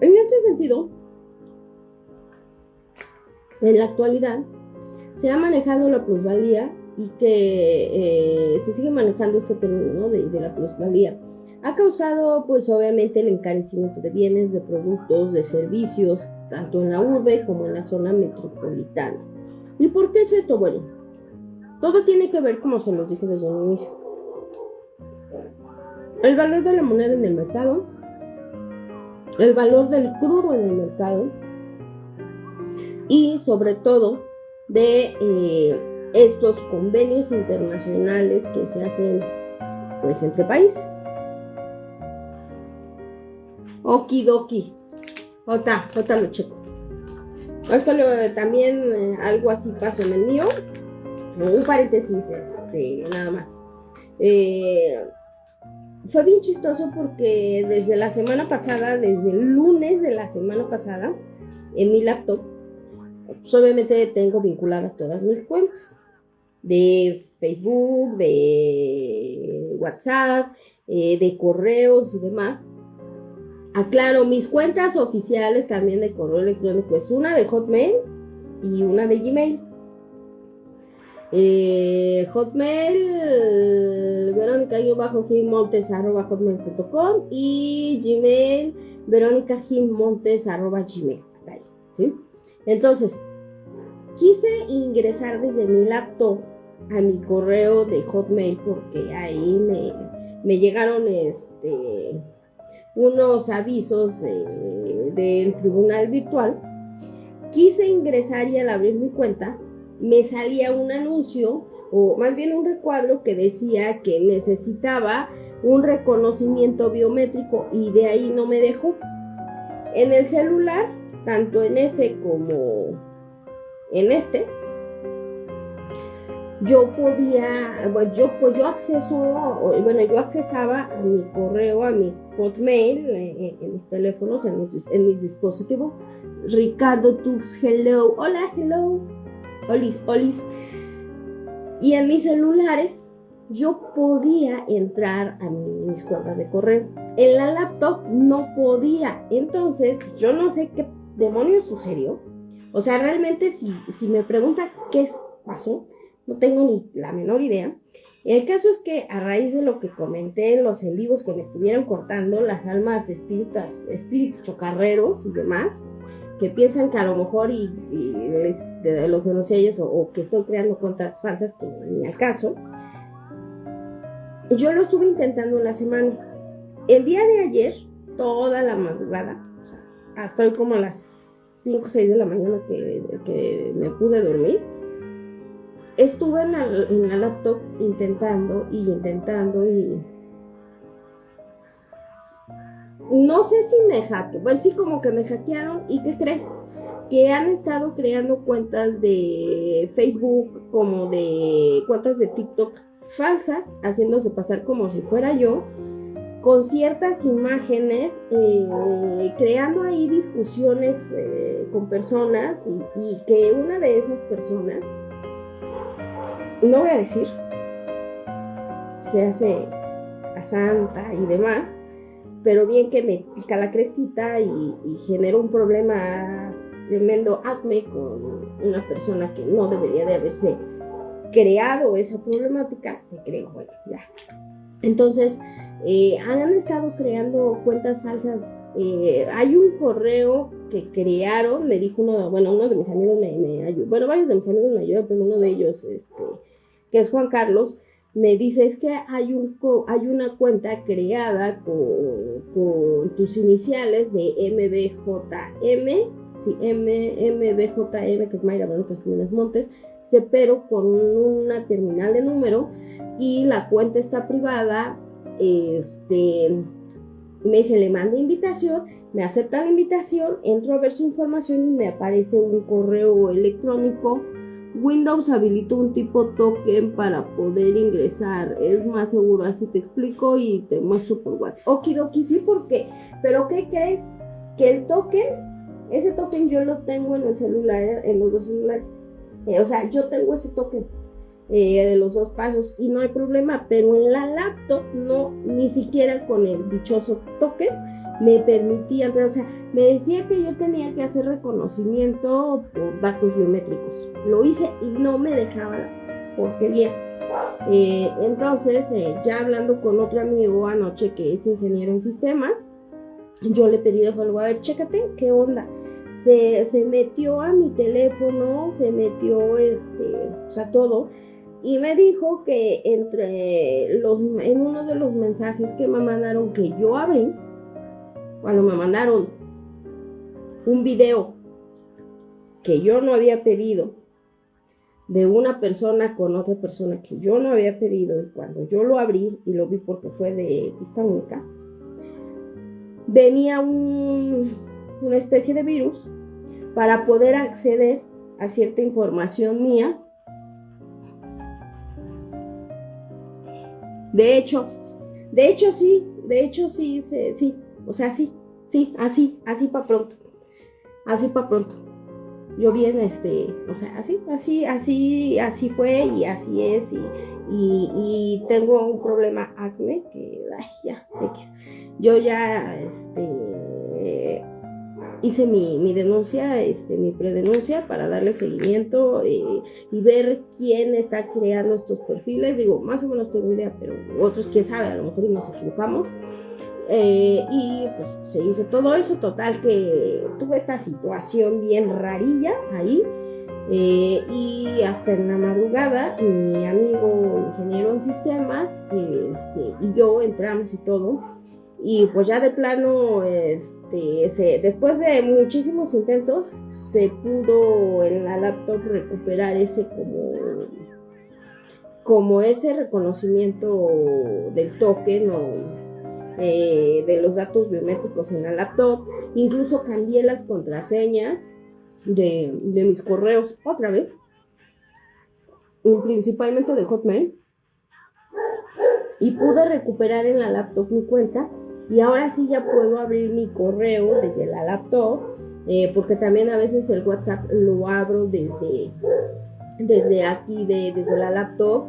en este sentido, en la actualidad se ha manejado la plusvalía y que se sigue manejando este término, ¿no? de la plusvalía. Ha causado, pues obviamente, el encarecimiento de bienes, de productos, de servicios, tanto en la urbe como en la zona metropolitana. ¿Y por qué es esto? Bueno, todo tiene que ver, como se los dije desde un inicio. El valor de la moneda en el mercado, el valor del crudo en el mercado y sobre todo de estos convenios internacionales que se hacen pues entre países. Okidoki. Jota lo checo. Esto también algo así pasó en el mío. Un paréntesis, nada más. Fue bien chistoso porque desde la semana pasada, desde el lunes de la semana pasada, en mi laptop, pues obviamente tengo vinculadas todas mis cuentas de Facebook, de WhatsApp, de correos y demás. Aclaro, mis cuentas oficiales también de correo electrónico es una de Hotmail y una de Gmail. Hotmail, verónica-gmontes@hotmail.com y Gmail, verónica-gmontes@gmail. ¿Sí? Entonces, quise ingresar desde mi laptop a mi correo de Hotmail porque ahí me llegaron unos avisos del tribunal virtual. Quise ingresar y al abrir mi cuenta me salía un anuncio, o más bien un recuadro que decía que necesitaba un reconocimiento biométrico y de ahí no me dejó. En el celular, tanto en ese como en yo podía, yo accesaba a mi correo, a mi Hotmail, en mis teléfonos, en mis dispositivos. Ricardo Tux, hello, hola, hello, olis, olis. Y en mis celulares yo podía entrar a mis cuentas de correo. En la laptop no podía. Entonces, yo no sé qué demonios sucedió. O sea, realmente si me preguntan qué pasó, no tengo ni la menor idea. El caso es que a raíz de lo que comenté en los en vivos que me estuvieron cortando, las almas espíritus chocarreros y demás, que piensan que a lo mejor de los denuncié o que estoy creando cuentas falsas, que ni al caso. Yo lo estuve intentando una semana. El día de ayer, toda la madrugada, o sea, hasta hoy como a las 5 o 6 de la mañana que me pude dormir, estuve en la laptop intentando y no sé si me hackearon, pues sí, como que me hackearon. ¿Y qué crees? Que han estado creando cuentas de Facebook, como de cuentas de TikTok falsas, haciéndose pasar como si fuera yo, con ciertas imágenes, creando ahí discusiones con personas, y que una de esas personas, no voy a decir, se hace a santa y demás, pero bien que me pica la crestita y genera un problema tremendo acme con una persona que no debería de haberse creado esa problemática, se creó, bueno, ya. Entonces, han estado creando cuentas falsas. Hay un correo que crearon, me dijo uno de mis amigos me ayudó, bueno, varios de mis amigos me ayudaron, pero uno de ellos, que es Juan Carlos, me dice, es que hay una cuenta creada con tus iniciales de MBJM, sí, MBJM, que es Mayra Benítez Jiménez Montes, pero con una terminal de número, y la cuenta está privada. Me dice, le mando invitación, me acepta la invitación, entro a ver su información y me aparece un correo electrónico. Windows habilitó un tipo token para poder ingresar, es más seguro, así te explico y te muestro por WhatsApp. Okidoki, sí, porque, pero ¿qué crees? Que ese token yo lo tengo en el celular, en los dos celulares. O sea, yo tengo ese token de los 2 pasos y no hay problema, pero en la laptop no, ni siquiera con el dichoso token me permitía, o sea, me decía que yo tenía que hacer reconocimiento por datos biométricos. Lo hice y no me dejaba la porquería. Entonces, ya hablando con otro amigo anoche que es ingeniero en sistemas, yo le pedí de favor, a ver, chécate, ¿qué onda? Se metió a mi teléfono, se metió, o sea, todo, y me dijo que en uno de los mensajes que me mandaron, que yo abrí, cuando me mandaron un video que yo no había pedido, de una persona con otra persona que yo no había pedido, y cuando yo lo abrí y lo vi porque fue de vista única, venía una especie de virus para poder acceder a cierta información mía. De hecho sí, o sea, sí, así para pronto. Yo bien, o sea, así fue y así es, y tengo un problema acné que, ya, yo ya, hice mi denuncia, mi predenuncia para darle seguimiento, y ver quién está creando estos perfiles. Digo, más o menos tengo idea, pero otros, quién sabe, a lo mejor nos equivocamos. Y pues se hizo todo eso. Total que tuve esta situación bien rarilla ahí, y hasta en la madrugada mi amigo ingeniero en sistemas, y yo entramos y todo, y pues ya de plano, después de muchísimos intentos se pudo en la laptop recuperar ese como ese reconocimiento del token o de los datos biométricos en la laptop. Incluso cambié las contraseñas de mis correos otra vez, principalmente de Hotmail, y pude recuperar en la laptop mi cuenta, y ahora sí ya puedo abrir mi correo desde la laptop, porque también a veces el WhatsApp lo abro desde aquí, desde la laptop,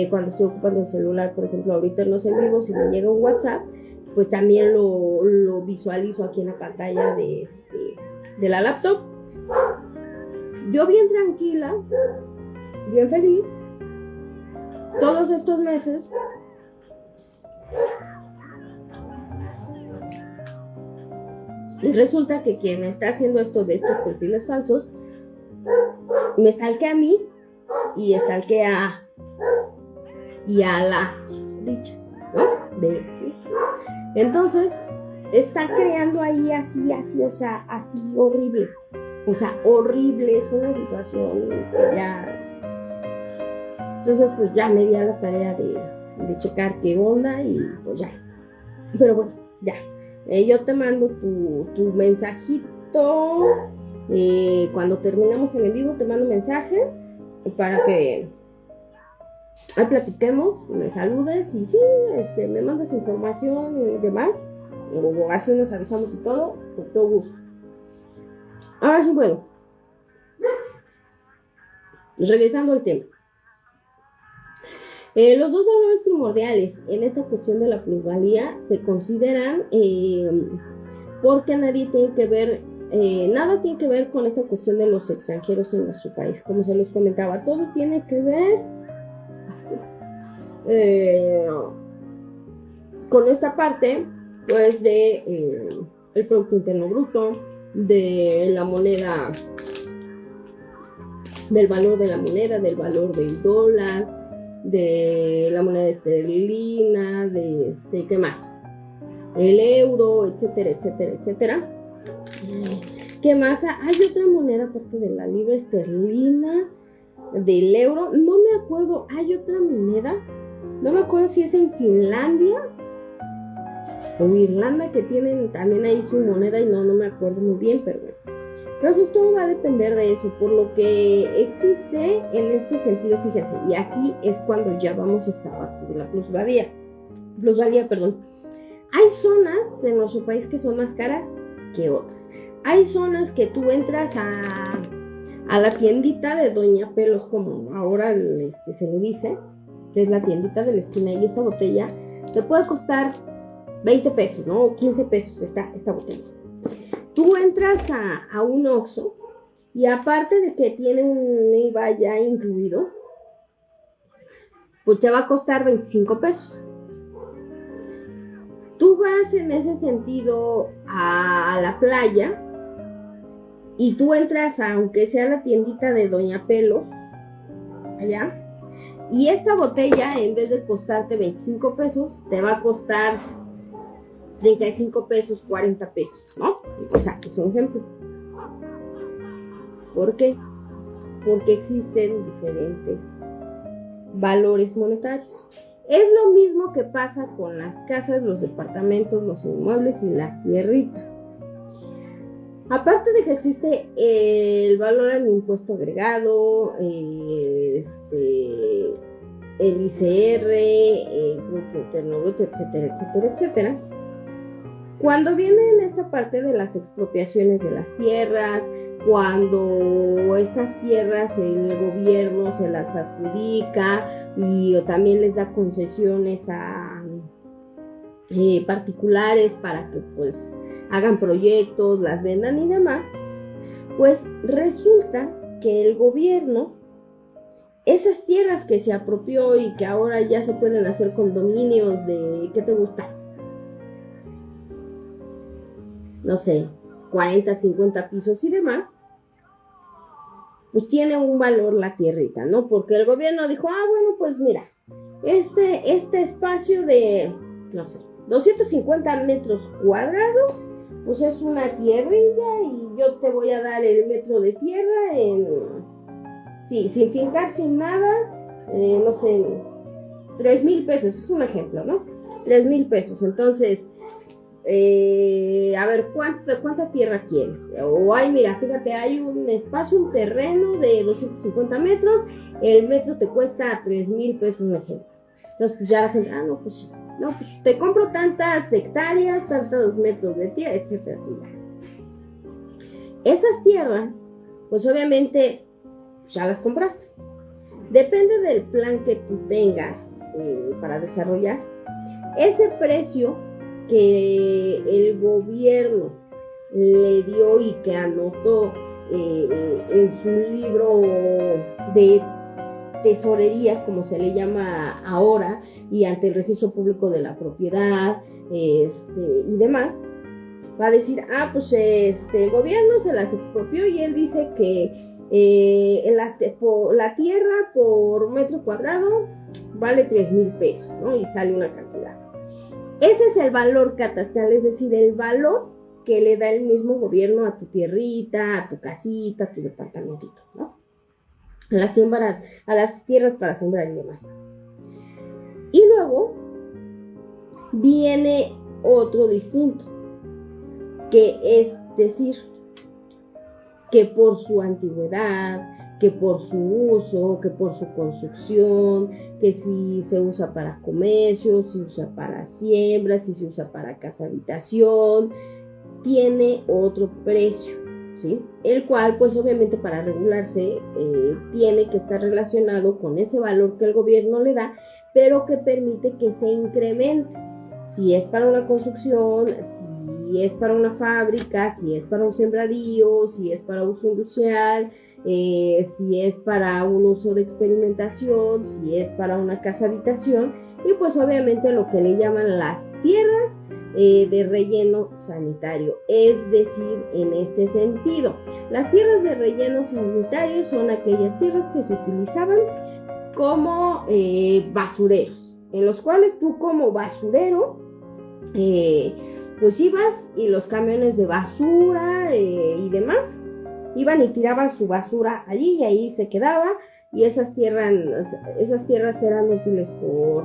cuando estoy ocupando el celular, por ejemplo, ahorita en los en vivos, si me llega un WhatsApp, pues también lo visualizo aquí en la pantalla de la laptop. Yo bien tranquila, bien feliz, todos estos meses. Y resulta que quien está haciendo esto de estos perfiles falsos me stalkea a mí y stalkea y a la dicha, ¿no? Entonces está creando ahí así, o sea, así horrible. O sea, horrible, es una situación que ya. Entonces pues ya me di a la tarea de checar qué onda y pues ya. Pero bueno, ya. Yo te mando tu mensajito. Cuando terminemos en el vivo te mando un mensaje para que ahí platiquemos, me saludes y sí, me mandas información y demás. O así nos avisamos y todo, con todo gusto. Ahora sí, bueno. Regresando al tema. Los dos valores primordiales en esta cuestión de la plusvalía se consideran porque nada tiene que ver con esta cuestión de los extranjeros en nuestro país. Como se los comentaba, todo tiene que ver con esta parte, pues, de el Producto Interno Bruto, de la moneda, del valor de la moneda, del valor del dólar, de la moneda esterlina, ¿qué más? El euro, etcétera, etcétera, etcétera. ¿Qué más? Hay otra moneda aparte de la libra esterlina, del euro, no me acuerdo, hay otra moneda, no me acuerdo si es en Finlandia o Irlanda, que tienen también ahí su moneda y no me acuerdo muy bien, pero bueno. Entonces todo va a depender de eso, por lo que existe en este sentido, fíjense, y aquí es cuando ya vamos a esta parte de la plusvalía, perdón. Hay zonas en nuestro país que son más caras que otras. Hay zonas que tú entras a la tiendita de Doña Pelos, como ahora se le dice, que es la tiendita de la esquina, y esta botella te puede costar 20 pesos, ¿no? O 15 pesos esta botella. Tú entras a un Oxxo y aparte de que tiene un IVA ya incluido, pues te va a costar 25 pesos. Tú vas en ese sentido a la playa y tú entras, aunque sea la tiendita de Doña Pelo, allá, y esta botella, en vez de costarte 25 pesos, te va a costar 35 pesos, 40 pesos, ¿no? O sea, es un ejemplo. ¿Por qué? Porque existen diferentes valores monetarios. Es lo mismo que pasa con las casas, los departamentos, los inmuebles y las tierritas. Aparte de que existe el valor al impuesto agregado, el ICR, el Producto Interno Bruto, etcétera, etcétera, etcétera. Cuando viene en esta parte de las expropiaciones de las tierras, cuando estas tierras el gobierno se las adjudica y también les da concesiones a particulares para que pues hagan proyectos, las vendan y demás, pues resulta que el gobierno, esas tierras que se apropió y que ahora ya se pueden hacer condominios de, ¿qué te gusta? No sé, 40, 50 pisos y demás, pues tiene un valor la tierrita, ¿no? Porque el gobierno dijo, bueno, pues mira, este espacio de, no sé, 250 metros cuadrados, pues es una tierrilla y yo te voy a dar el metro de tierra sin fincar, sin nada, no sé, 3,000 pesos, es un ejemplo, ¿no? 3,000 pesos, entonces a ver, ¿cuánta tierra quieres? O hay, mira, fíjate, hay un espacio, un terreno de 250 metros, el metro te cuesta 3,000 pesos, un ejemplo. Entonces, pues ya la gente, no, pues sí, no, pues te compro tantas hectáreas, tantos metros de tierra, etcétera. Esas tierras, pues obviamente, ya las compraste. Depende del plan que tú tengas para desarrollar. Ese precio que el gobierno le dio y que anotó en su libro de tesorería, como se le llama ahora, y ante el registro público de la propiedad y demás, va a decir, pues el gobierno se las expropió y él dice que la tierra por metro cuadrado vale 3,000 pesos, ¿no? Y sale una cantidad. Ese es el valor catastral, es decir, el valor que le da el mismo gobierno a tu tierrita, a tu casita, a tu departamentito, ¿no? A las tierras para sembrar y demás. Y luego viene otro distinto, que es decir, que por su antigüedad, que por su uso, que por su construcción, que si se usa para comercio, si se usa para siembra, si se usa para casa habitación, tiene otro precio, ¿sí? El cual, pues obviamente para regularse, tiene que estar relacionado con ese valor que el gobierno le da, pero que permite que se incremente. Si es para una construcción, si es para una fábrica, si es para un sembradío, si es para uso industrial, si es para un uso de experimentación, si es para una casa habitación, y pues obviamente lo que le llaman las tierras de relleno sanitario, es decir, en este sentido, las tierras de relleno sanitario son aquellas tierras que se utilizaban como basureros, en los cuales tú como basurero pues ibas y los camiones de basura y demás iban y tiraban su basura allí y ahí se quedaba, y esas tierras eran útiles por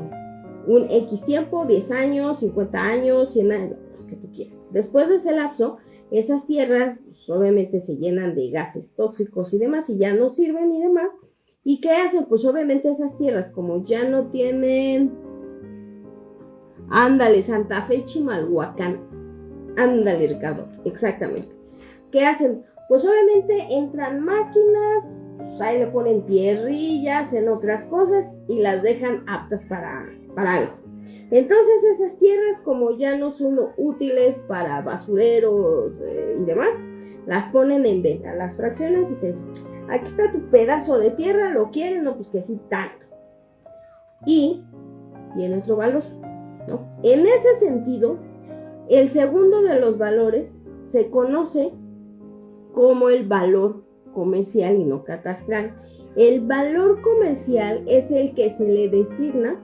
un X tiempo, 10 años, 50 años, 100 años, los que tú quieras. Después de ese lapso, esas tierras pues, obviamente se llenan de gases tóxicos y demás y ya no sirven y demás. ¿Y qué hacen? Pues obviamente esas tierras, como ya no tienen, ándale, Santa Fe, Chimalhuacán, ándale, Ricardo, exactamente. ¿Qué hacen? Pues obviamente entran máquinas, pues ahí le ponen tierrillas, en otras cosas, y las dejan aptas para algo. Entonces esas tierras, como ya no son útiles para basureros y demás, las ponen en venta, las fracciones y te dicen, aquí está tu pedazo de tierra, ¿lo quieren? No, pues que sí, tanto. Y tiene otro valor, ¿no? En ese sentido, el segundo de los valores se conoce como el valor comercial y no catastral. El valor comercial es el que se le designa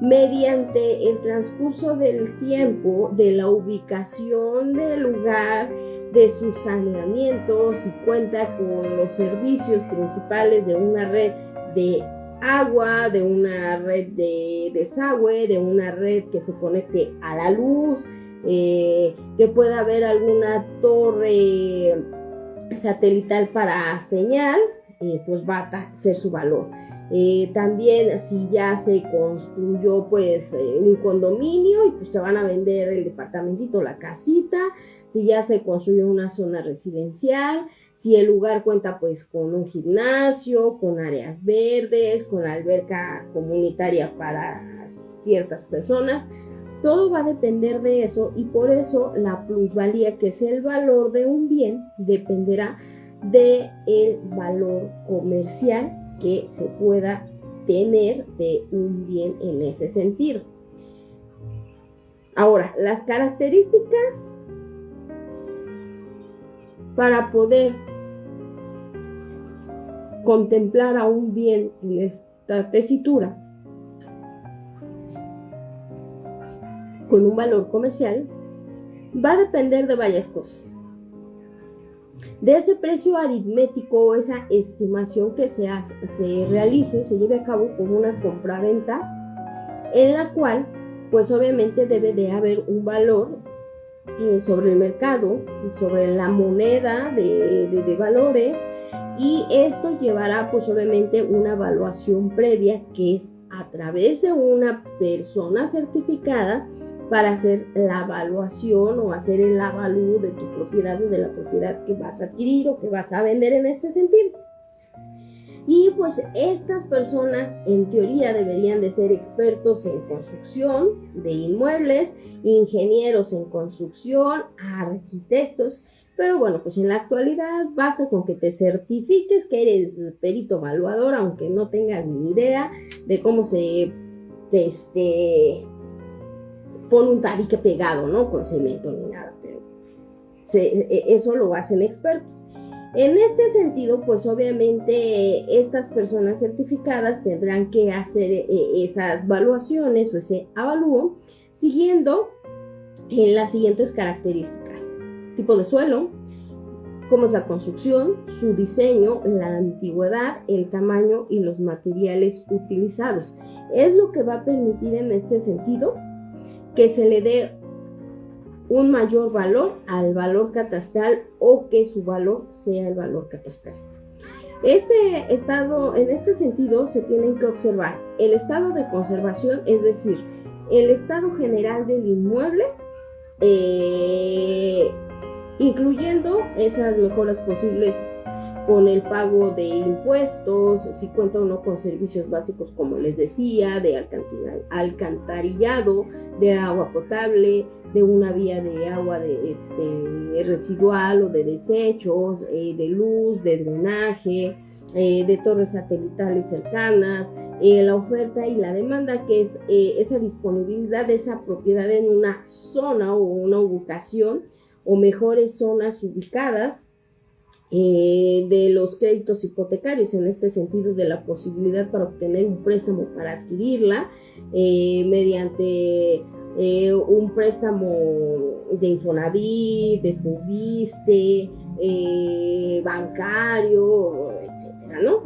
mediante el transcurso del tiempo, de la ubicación del lugar, de sus saneamientos, si cuenta con los servicios principales de una red de agua, de una red de desagüe, de una red que se conecte a la luz, que pueda haber alguna torre satelital para señal, pues va a ser su valor. También si ya se construyó pues un condominio y pues te van a vender el departamentito, la casita, si ya se construyó una zona residencial, si el lugar cuenta pues con un gimnasio, con áreas verdes, con alberca comunitaria para ciertas personas, todo va a depender de eso, y por eso la plusvalía, que es el valor de un bien, dependerá del valor comercial que se pueda tener de un bien en ese sentido. Ahora, las características para poder contemplar a un bien en esta tesitura con un valor comercial va a depender de varias cosas. De ese precio aritmético o esa estimación que se realice, se lleve a cabo por una compraventa, en la cual pues obviamente debe de haber un valor sobre el mercado, sobre la moneda de valores, y esto llevará pues obviamente una evaluación previa que es a través de una persona certificada para hacer la evaluación o hacer el avalúo de tu propiedad o de la propiedad que vas a adquirir o que vas a vender en este sentido. Y pues estas personas en teoría deberían de ser expertos en construcción de inmuebles, ingenieros en construcción, arquitectos, pero bueno, pues en la actualidad basta con que te certifiques que eres perito evaluador, aunque no tengas ni idea de cómo se pone un tabique pegado, ¿no? Con cemento ni nada, pero eso lo hacen expertos. En este sentido, pues obviamente estas personas certificadas tendrán que hacer esas evaluaciones o ese avalúo siguiendo las siguientes características: tipo de suelo, cómo es la construcción, su diseño, la antigüedad, el tamaño y los materiales utilizados. Es lo que va a permitir en este sentido que se le dé un mayor valor al valor catastral o que su valor sea el valor catastral. En este sentido se tienen que observar el estado de conservación, es decir, el estado general del inmueble, incluyendo esas mejoras posibles con el pago de impuestos, si cuenta o no con servicios básicos, como les decía, de alcantarillado, de agua potable, de una vía de agua residual o de desechos, de luz, de drenaje, de torres satelitales cercanas, la oferta y la demanda, que es esa disponibilidad de esa propiedad en una zona o una ubicación o mejores zonas ubicadas, de los créditos hipotecarios, en este sentido de la posibilidad para obtener un préstamo para adquirirla mediante un préstamo de Infonavit, de Fubiste, bancario, etcétera, ¿no?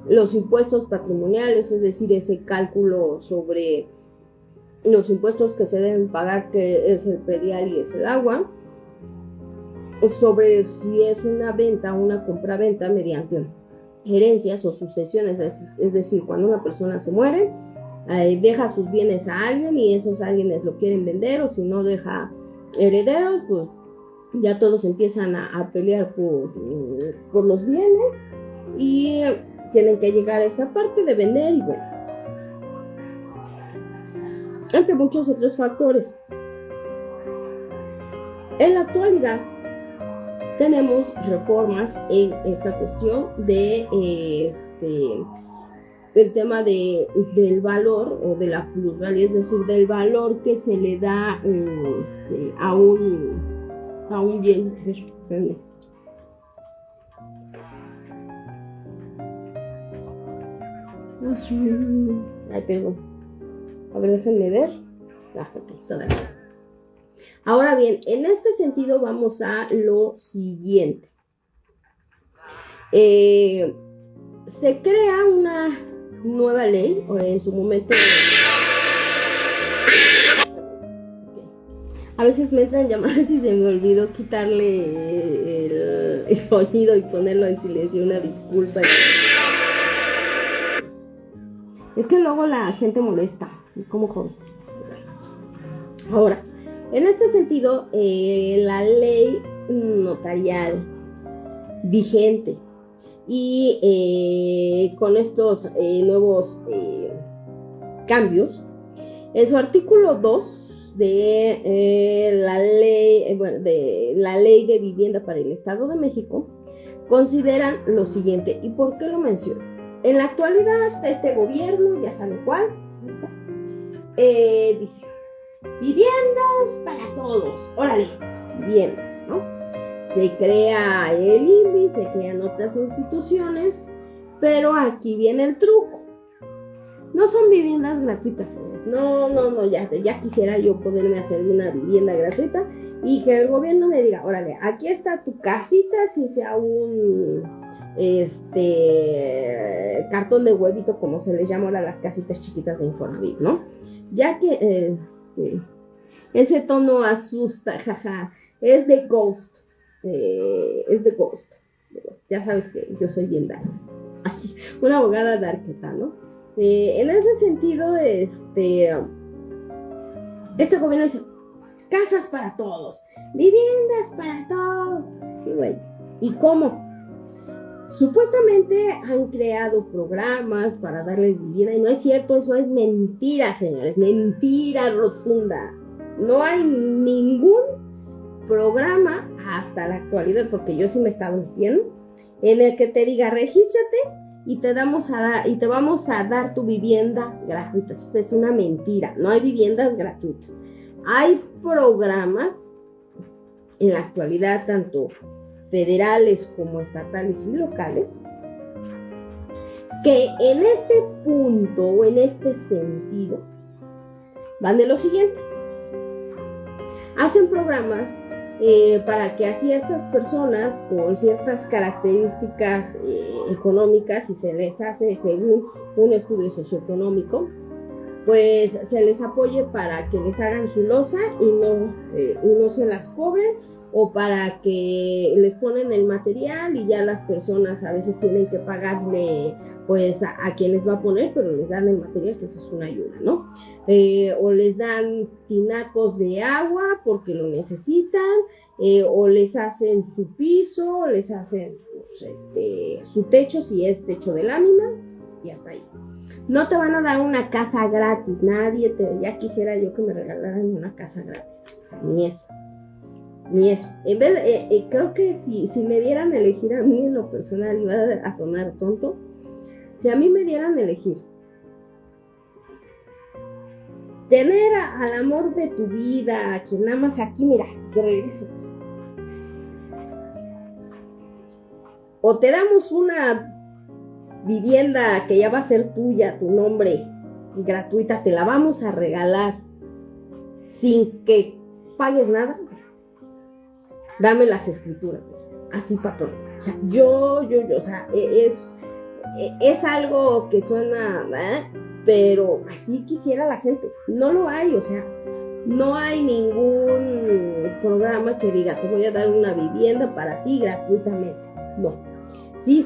Los impuestos patrimoniales, es decir, ese cálculo sobre los impuestos que se deben pagar, que es el predial y es el agua, sobre si es una venta o una compraventa mediante herencias o sucesiones, es decir, cuando una persona se muere, deja sus bienes a alguien y esos alguienes lo quieren vender, o si no deja herederos, pues ya todos empiezan a pelear por los bienes y tienen que llegar a esta parte de vender, y bueno, entre muchos otros factores. En la actualidad tenemos reformas en esta cuestión de el tema del valor o de la plusvalía, es decir, del valor que se le da a un bien. Ay, perdón. A ver, déjenme ver. Ok, todavía. Ahora bien, en este sentido vamos a lo siguiente. Se crea una nueva ley, o en su momento... A veces me entran llamadas y se me olvidó quitarle el sonido y ponerlo en silencio, una disculpa. Es que luego la gente molesta, ¿cómo joder? Ahora, en este sentido, la ley notarial vigente y con estos nuevos cambios, en su artículo 2 de la ley de vivienda para el Estado de México, consideran lo siguiente. ¿Y por qué lo menciono? En la actualidad, este gobierno, ya saben cuál, dice: viviendas para todos, órale, viviendas, ¿no? Se crea el INVI, se crean otras instituciones, pero aquí viene el truco. No son viviendas gratuitas, señores. No, ya quisiera yo poderme hacer una vivienda gratuita y que el gobierno me diga: órale, aquí está tu casita, si sea un cartón de huevito, como se les llama a las casitas chiquitas de Infonavit, ¿no? Ya que ese tono asusta, jaja, es de Ghost, es de Ghost, ya sabes que yo soy bien dark, así, una abogada darketa, ¿no? En ese sentido, este gobierno dice, casas para todos, viviendas para todos, sí, güey, ¿y cómo? Supuestamente han creado programas para darles vivienda y no es cierto, eso es mentira, señores, mentira rotunda. No hay ningún programa hasta la actualidad, porque yo sí me he estado metiendo, en el que te diga regístrate y te vamos a dar tu vivienda gratuita. Eso es una mentira, no hay viviendas gratuitas. Hay programas en la actualidad, tanto federales como estatales y locales, que en este punto o en este sentido van de lo siguiente. Hacen programas para que a ciertas personas con ciertas características económicas, y se les hace según un estudio socioeconómico, pues se les apoye para que les hagan su losa y no se las cobren, o para que les ponen el material y ya las personas a veces tienen que pagarle pues a quien les va a poner, pero les dan el material, que eso es una ayuda, ¿no? O les dan tinacos de agua porque lo necesitan, o les hacen su piso, o les hacen pues, su techo, si es techo de lámina, y hasta ahí. No te van a dar una casa gratis, ya quisiera yo que me regalaran una casa gratis, o sea, ni eso. En vez creo que si me dieran a elegir a mí en lo personal, iba a sonar tonto, si a mí me dieran a elegir tener al amor de tu vida, a quien nada más aquí, mira, que regrese, o te damos una vivienda que ya va a ser tuya, tu nombre, gratuita, te la vamos a regalar sin que pagues nada, dame las escrituras, así patrón. O sea, yo, o sea, es algo que suena, pero así quisiera la gente. No lo hay, o sea, no hay ningún programa que diga, te voy a dar una vivienda para ti gratuitamente. No. Sí,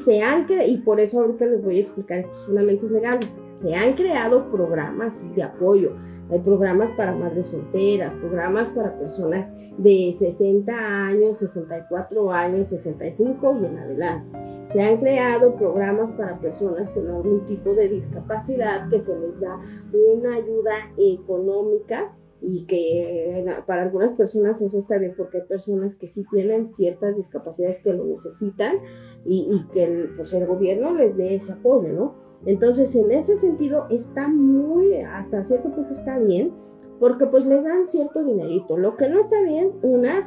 y por eso ahorita les voy a explicar estos fundamentos legales. Se han creado programas de apoyo. Hay programas para madres solteras, programas para personas de 60 años, 64 años, 65 y en adelante. Se han creado programas para personas con algún tipo de discapacidad, que se les da una ayuda económica, y que para algunas personas eso está bien, porque hay personas que sí tienen ciertas discapacidades que lo necesitan, y que pues el gobierno les dé ese apoyo, ¿no? Entonces, en ese sentido, hasta cierto punto está bien, porque pues les dan cierto dinerito. Lo que no está bien,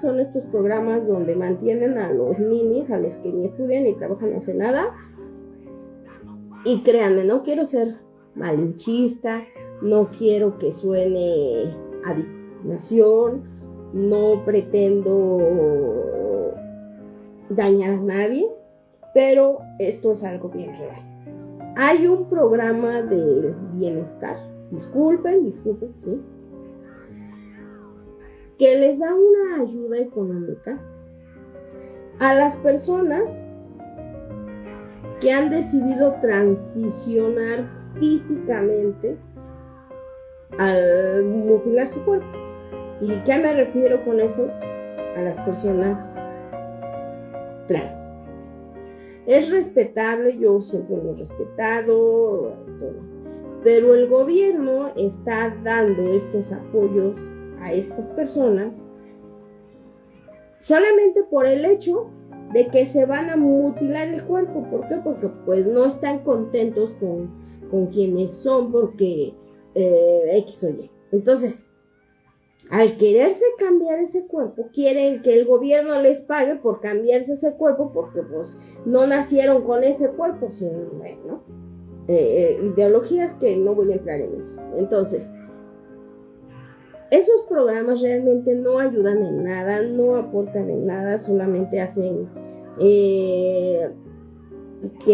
son estos programas donde mantienen a los ninis, a los que ni estudian ni trabajan, no hacen nada. Y créanme, no quiero ser malinchista, no quiero que suene a discriminación, no pretendo dañar a nadie, pero esto es algo bien real. Hay un programa de bienestar, disculpen, sí, que les da una ayuda económica a las personas que han decidido transicionar físicamente al mutilar su cuerpo. ¿Y qué me refiero con eso? A las personas trans. Es respetable, yo siempre lo he respetado, todo. Pero el gobierno está dando estos apoyos a estas personas solamente por el hecho de que se van a mutilar el cuerpo. ¿Por qué? Porque pues no están contentos con quienes son, porque X o Y. Entonces, al quererse cambiar ese cuerpo, quieren que el gobierno les pague por cambiarse ese cuerpo, porque pues no nacieron con ese cuerpo, sino, ¿no? Ideologías que no voy a entrar en eso. Entonces, esos programas realmente no ayudan en nada, no aportan en nada, solamente hacen que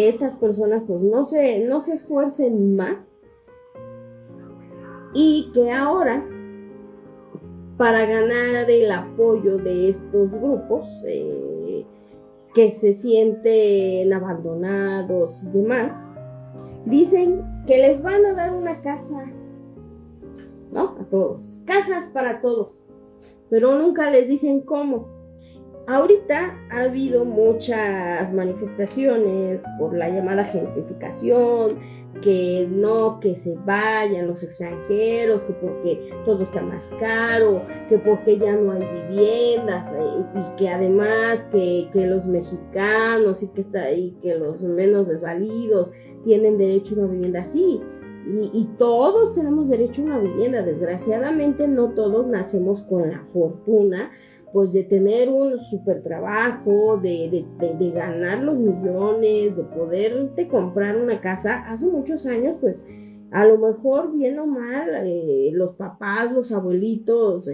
estas personas pues no se esfuercen más, y que ahora para ganar el apoyo de estos grupos que se sienten abandonados y demás, dicen que les van a dar una casa, ¿no? A todos, casas para todos, pero nunca les dicen cómo. Ahorita ha habido muchas manifestaciones por la llamada gentrificación, que no, que se vayan los extranjeros, que porque todo está más caro, que porque ya no hay viviendas, y que además que los mexicanos y que los menos desvalidos tienen derecho a una vivienda así. Y todos tenemos derecho a una vivienda. Desgraciadamente no todos nacemos con la fortuna pues de tener un super trabajo, de ganar los millones, de poderte comprar una casa. Hace muchos años, pues, a lo mejor, bien o mal, los papás, los abuelitos,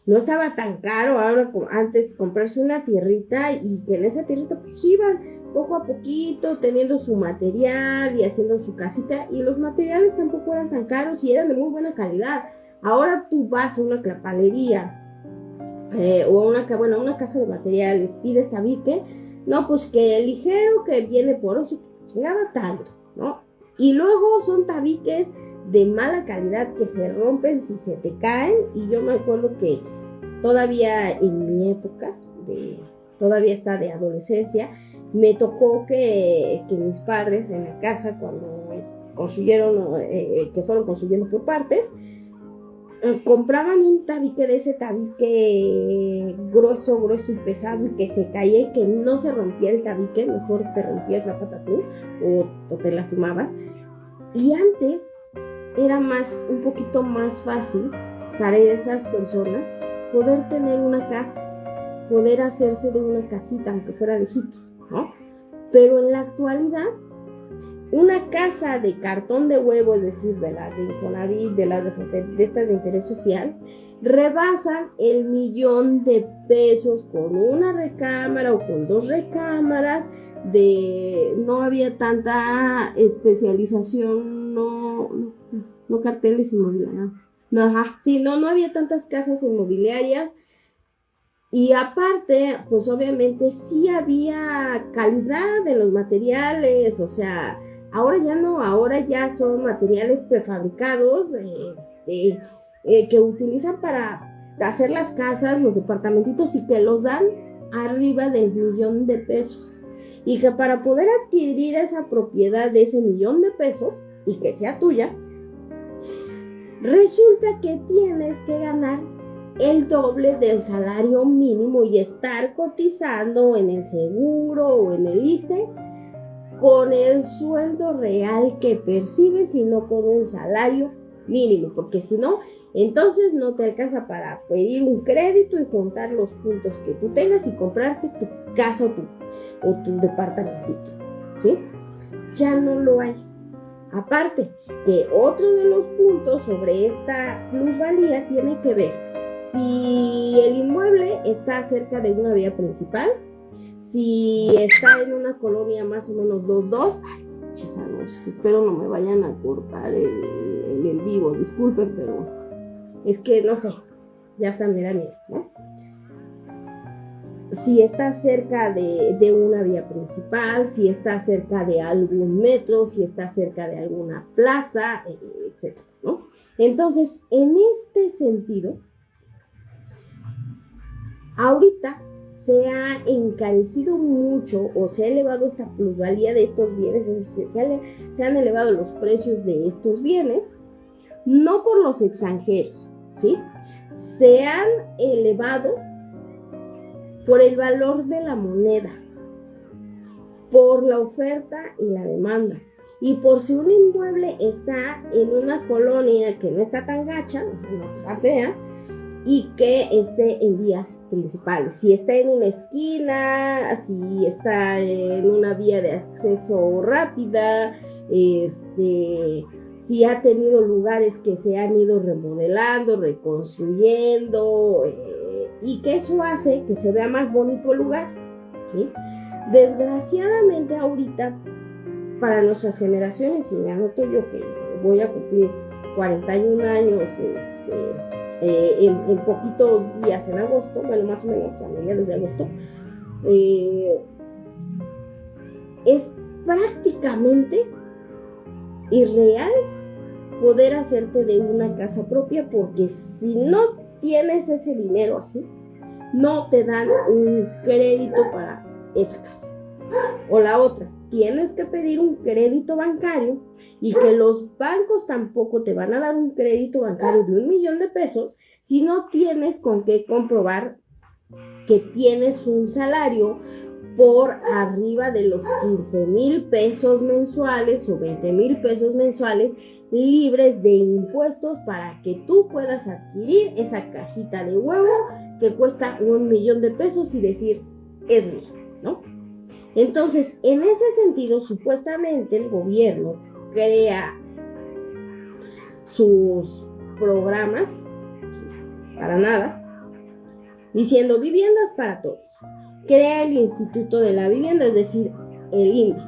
no estaba tan caro ahora como antes comprarse una tierrita, y que en esa tierrita pues iban poco a poquito teniendo su material y haciendo su casita, y los materiales tampoco eran tan caros y eran de muy buena calidad. Ahora tú vas a una clapalería, o a una casa de materiales, pides tabique, no, pues que el ligero que viene poroso, llegaba tanto, ¿no? Y luego son tabiques de mala calidad que se rompen si se te caen. Y yo me acuerdo que todavía en mi época, todavía está de adolescencia, me tocó que mis padres en la casa, cuando construyeron, que fueron construyendo por partes, compraban un tabique, de ese tabique grueso y pesado, y que se caía y que no se rompía el tabique, mejor te rompías la pata tú o te lastimabas. Y antes era un poquito más fácil para esas personas poder tener una casa, poder hacerse de una casita, aunque fuera de jitos, ¿no? Pero en la actualidad, una casa de cartón de huevo, es decir, de las de Infonavit, de estas de interés social, rebasan el $1,000,000 con una recámara o con 2 recámaras. No había tanta especialización, no carteles inmobiliarios, no había tantas casas inmobiliarias. Y aparte, pues obviamente sí había calidad de los materiales, o sea, ahora ya no, ahora ya son materiales prefabricados, que utilizan para hacer las casas, los departamentitos, y que los dan arriba del $1,000,000. Y que para poder adquirir esa propiedad de ese $1,000,000 y que sea tuya, resulta que tienes que ganar el doble del salario mínimo y estar cotizando en el seguro o en el ISSSTE con el sueldo real que percibes, y no con un salario mínimo, porque si no, entonces no te alcanza para pedir un crédito y juntar los puntos que tú tengas y comprarte tu casa o tu departamentito, ¿sí? Ya no lo hay. Aparte, que otro de los puntos sobre esta plusvalía tiene que ver si el inmueble está cerca de una vía principal, si está en una colonia más o menos 2-2. Espero no me vayan a cortar el en vivo, disculpen, pero es que no sé, ya están mirando, ¿no? Si está cerca de una vía principal, si está cerca de algún metro, si está cerca de alguna plaza, etc., ¿no? Entonces, en este sentido, ahorita se ha encarecido mucho, o se ha elevado esta plusvalía de estos bienes, se han elevado los precios de estos bienes, no por los extranjeros, ¿sí? Se han elevado por el valor de la moneda, por la oferta y la demanda, y por si un inmueble está en una colonia que no está tan gacha, o sea, no está fea, y que esté en vías principales. Si está en una esquina, si está en una vía de acceso rápida, si ha tenido lugares que se han ido remodelando, reconstruyendo, y que eso hace que se vea más bonito el lugar, ¿sí? Desgraciadamente ahorita, para nuestras generaciones, y me anoto yo que voy a cumplir 41 años en poquitos días en agosto, bueno, más o menos a mediados de agosto, es prácticamente irreal poder hacerte de una casa propia, porque si no tienes ese dinero así, no te dan un crédito para esa casa. O la otra, tienes que pedir un crédito bancario, y que los bancos tampoco te van a dar un crédito bancario de 1,000,000 de pesos si no tienes con qué comprobar que tienes un salario por arriba de los 15,000 pesos mensuales o 20,000 pesos mensuales libres de impuestos, para que tú puedas adquirir esa cajita de huevo que cuesta 1,000,000 de pesos y decir, es mía, ¿no? Entonces, en ese sentido, supuestamente el gobierno crea sus programas, para nada, diciendo viviendas para todos. Crea el Instituto de la Vivienda, es decir, el INVI.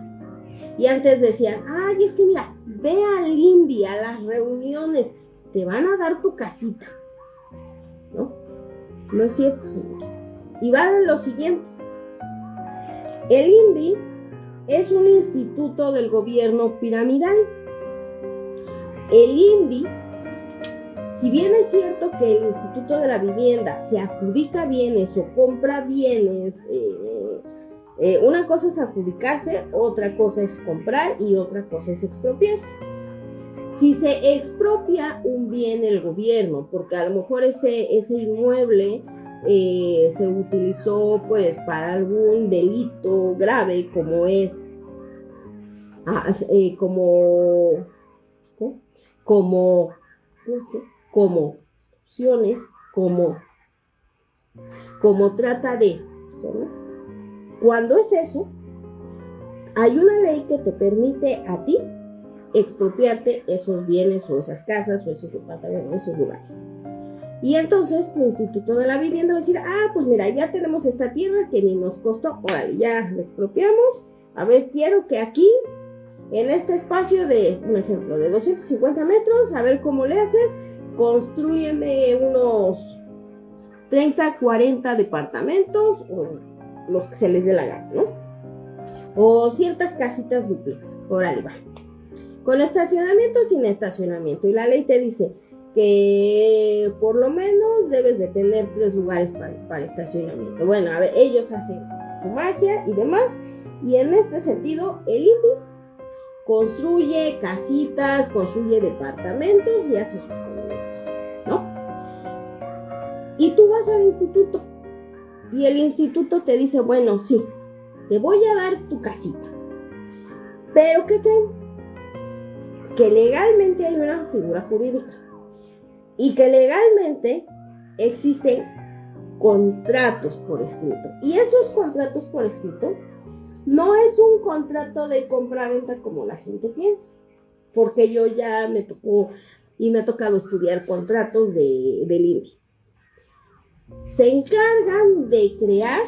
Y antes decían, ay, es que mira, ve al INVI, a las reuniones, te van a dar tu casita, ¿no? No es cierto, señores. Y va de lo siguiente. El INVI es un instituto del gobierno piramidal. El INVI, si bien es cierto que el Instituto de la Vivienda se adjudica bienes o compra bienes, una cosa es adjudicarse, otra cosa es comprar y otra cosa es expropiarse. Si se expropia un bien el gobierno, porque a lo mejor ese inmueble se utilizó pues para algún delito grave, como es como opciones, como trata de, ¿no? Cuando es eso, hay una ley que te permite a ti expropiarte esos bienes o esas casas o esos departamentos, esos lugares. Y entonces tu Instituto de la Vivienda va a decir, pues mira, ya tenemos esta tierra que ni nos costó, órale, ya la expropiamos, a ver, quiero que aquí, en este espacio de, un ejemplo, de 250 metros, a ver cómo le haces, constrúyeme unos 30, 40 departamentos, o los que se les dé la gana, ¿no? O ciertas casitas duplex, órale, va. Con estacionamiento, sin estacionamiento. Y la ley te dice que por lo menos debes de tener 3 lugares para estacionamiento. Bueno, a ver, ellos hacen su magia y demás. Y en este sentido, el INVI construye casitas, construye departamentos y hace sus condominios, ¿no? Y tú vas al instituto y el instituto te dice, bueno, sí, te voy a dar tu casita. Pero ¿qué creen? Que legalmente hay una figura jurídica y que legalmente existen contratos por escrito. Y esos contratos por escrito no es un contrato de compra-venta como la gente piensa, porque yo ya me tocó y me ha tocado estudiar contratos del INVI. Se encargan de crear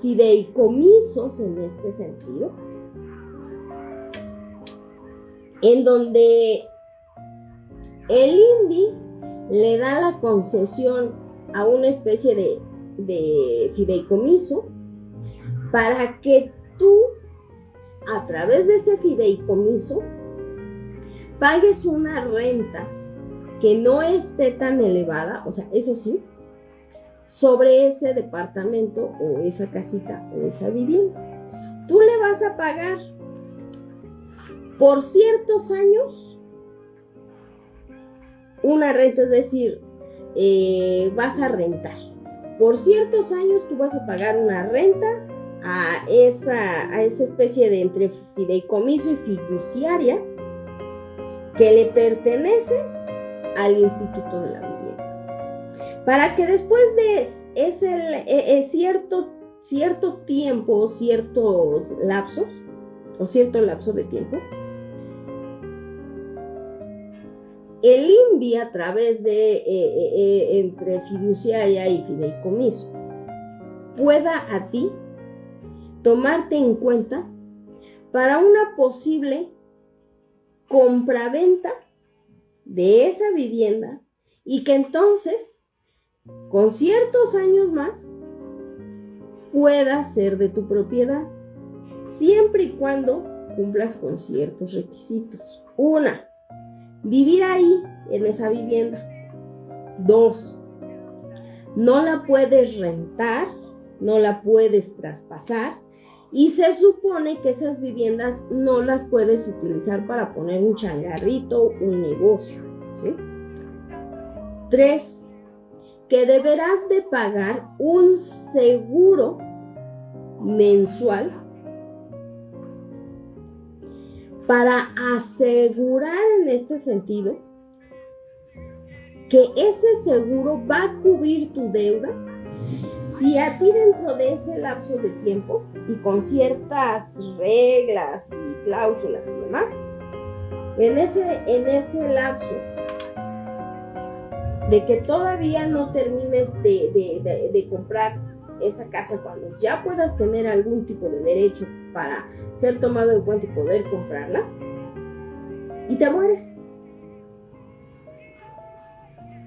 fideicomisos en este sentido, en donde el INVI le da la concesión a una especie de fideicomiso para que tú, a través de ese fideicomiso, pagues una renta que no esté tan elevada, o sea, eso sí, sobre ese departamento o esa casita o esa vivienda. Tú le vas a pagar por ciertos años una renta, es decir, vas a rentar. Por ciertos años tú vas a pagar una renta a esa especie de entre fideicomiso y fiduciaria que le pertenece al Instituto de la Vivienda. Para que después de cierto tiempo, ciertos lapsos, o cierto lapso de tiempo, el INVI, a través de entre fiduciaria y fideicomiso, pueda a ti tomarte en cuenta para una posible compraventa de esa vivienda y que entonces, con ciertos años más, pueda ser de tu propiedad, siempre y cuando cumplas con ciertos requisitos. 1, vivir ahí, en esa vivienda. 2, no la puedes rentar, no la puedes traspasar, y se supone que esas viviendas no las puedes utilizar para poner un changarrito, un negocio, ¿sí? 3, que deberás de pagar un seguro mensual para asegurar en este sentido que ese seguro va a cubrir tu deuda si a ti dentro de ese lapso de tiempo y con ciertas reglas y cláusulas y demás, en ese lapso de que todavía no termines de comprar esa casa, cuando ya puedas tener algún tipo de derecho para ser tomado en cuenta y poder comprarla, y te mueres.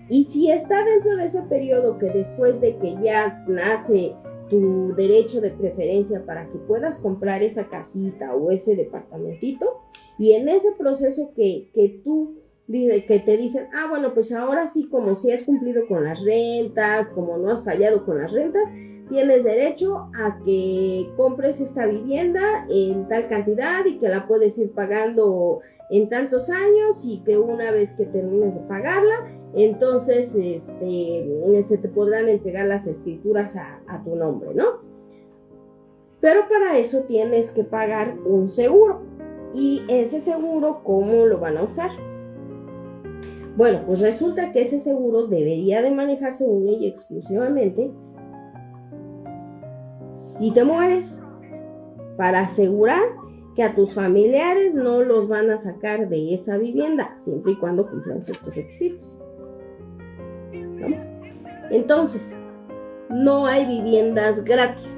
Y si está dentro de ese periodo que después de que ya nace tu derecho de preferencia para que puedas comprar esa casita o ese departamentito, y en ese proceso que te dicen, bueno, pues ahora sí, como si has cumplido con las rentas, como no has fallado con las rentas, tienes derecho a que compres esta vivienda en tal cantidad y que la puedes ir pagando en tantos años, y que una vez que termines de pagarla, entonces se te podrán entregar las escrituras a tu nombre, ¿no? Pero para eso tienes que pagar un seguro. ¿Y ese seguro cómo lo van a usar? Bueno, pues resulta que ese seguro debería de manejarse única y exclusivamente si te mueres, para asegurar que a tus familiares no los van a sacar de esa vivienda, siempre y cuando cumplan ciertos requisitos, ¿no? Entonces, no hay viviendas gratis.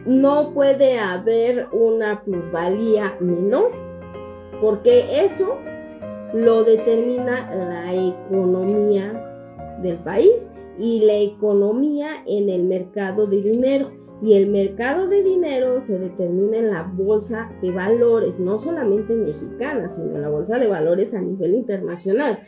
No puede haber una plusvalía menor, porque eso lo determina la economía del país y la economía en el mercado de dinero. Y el mercado de dinero se determina en la bolsa de valores, no solamente mexicana, sino en la bolsa de valores a nivel internacional,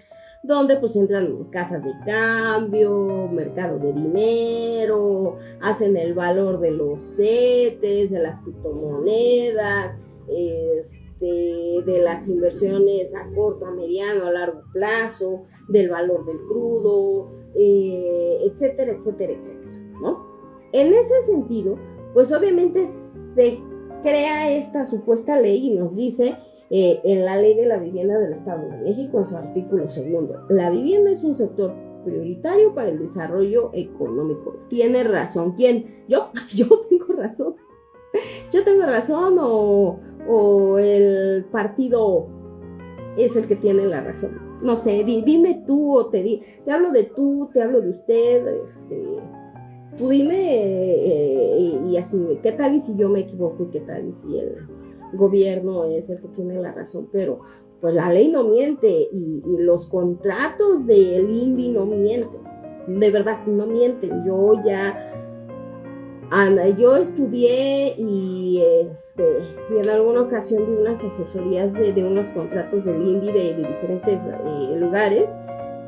donde pues entran casas de cambio, mercado de dinero, hacen el valor de los CETES, de las criptomonedas, de las inversiones a corto, a mediano, a largo plazo, del valor del crudo, etcétera, etcétera, etcétera, ¿no? En ese sentido, pues obviamente se crea esta supuesta ley y nos dice en la ley de la vivienda del Estado de México, en su artículo 2, la vivienda es un sector prioritario para el desarrollo económico. ¿Tiene razón quién? ¿Yo? ¿Yo tengo razón? ¿Yo tengo razón o el partido es el que tiene la razón? No sé, dime tú o te hablo de tú, te hablo de usted, tú dime y así, ¿qué tal y si yo me equivoco? ¿Y qué tal y si el gobierno es el que tiene la razón? Pero pues la ley no miente y los contratos del INVI no mienten, de verdad no mienten. Yo estudié y en alguna ocasión di unas asesorías de unos contratos del INVI de diferentes lugares,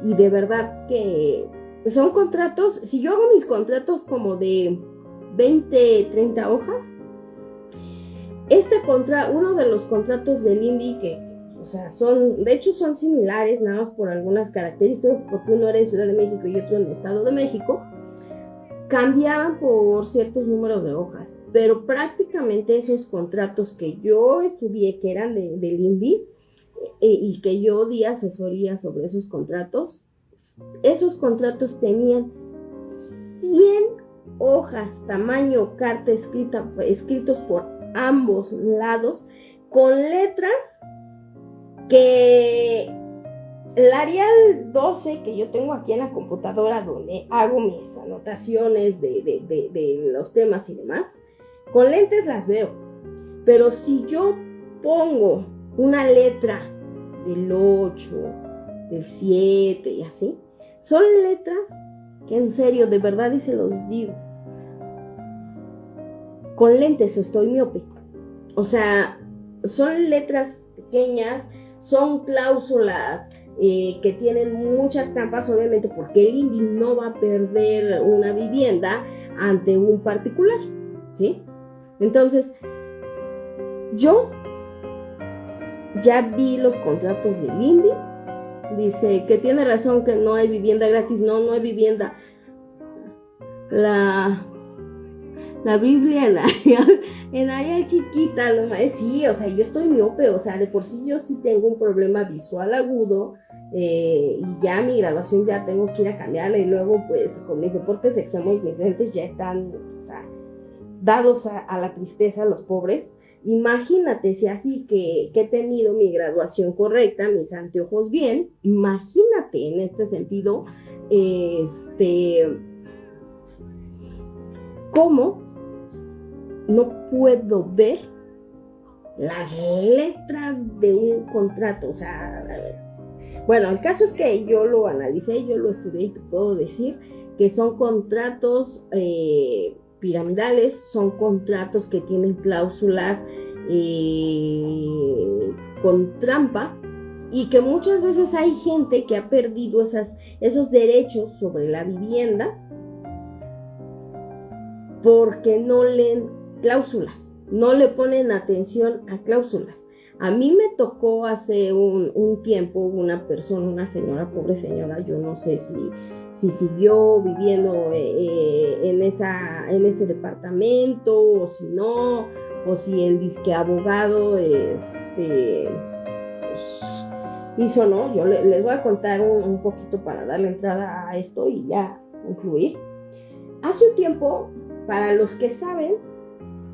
y de verdad que son contratos. Si yo hago mis contratos como de 20, 30 hojas, uno de los contratos del INVI de hecho son similares, nada más por algunas características, porque uno era en Ciudad de México y otro en el Estado de México, cambiaban por ciertos números de hojas, pero prácticamente esos contratos que yo estudié, que eran del INVI, y que yo di asesoría sobre esos contratos tenían 100 hojas, tamaño carta escritos por ambos lados, con letras que el Arial 12 que yo tengo aquí en la computadora, donde hago mis anotaciones de los temas y demás, con lentes las veo, pero si yo pongo una letra del 8, del 7 y así, Son letras que en serio, de verdad, y se los digo, con lentes estoy miope. O sea, son letras pequeñas, son cláusulas que tienen muchas trampas, obviamente, porque el INVI no va a perder una vivienda ante un particular, ¿sí? Entonces, yo ya vi los contratos del INVI, dice que tiene razón que no hay vivienda gratis, no hay vivienda. La Biblia en área chiquita, ¿no? Sí, o sea, yo estoy miope, o sea, de por sí yo sí tengo un problema visual agudo, y ya mi graduación ya tengo que ir a cambiarla, y luego pues con mis deportes extremos mis lentes ya están, o sea, dados a la tristeza, los pobres. Imagínate si así que he tenido mi graduación correcta, mis anteojos bien, imagínate en este sentido, cómo no puedo ver las letras de un contrato. O sea, bueno, el caso es que yo lo analicé, yo lo estudié y te puedo decir que son contratos piramidales, son contratos que tienen cláusulas con trampa, y que muchas veces hay gente que ha perdido esos derechos sobre la vivienda porque no leen cláusulas, no le ponen atención a cláusulas. A mí me tocó hace un tiempo una persona, una señora, pobre señora, yo no sé si siguió viviendo en ese departamento o si no, o si el disque abogado pues, hizo, ¿no? Yo les voy a contar un poquito para darle entrada a esto y ya concluir. Hace un tiempo, para los que saben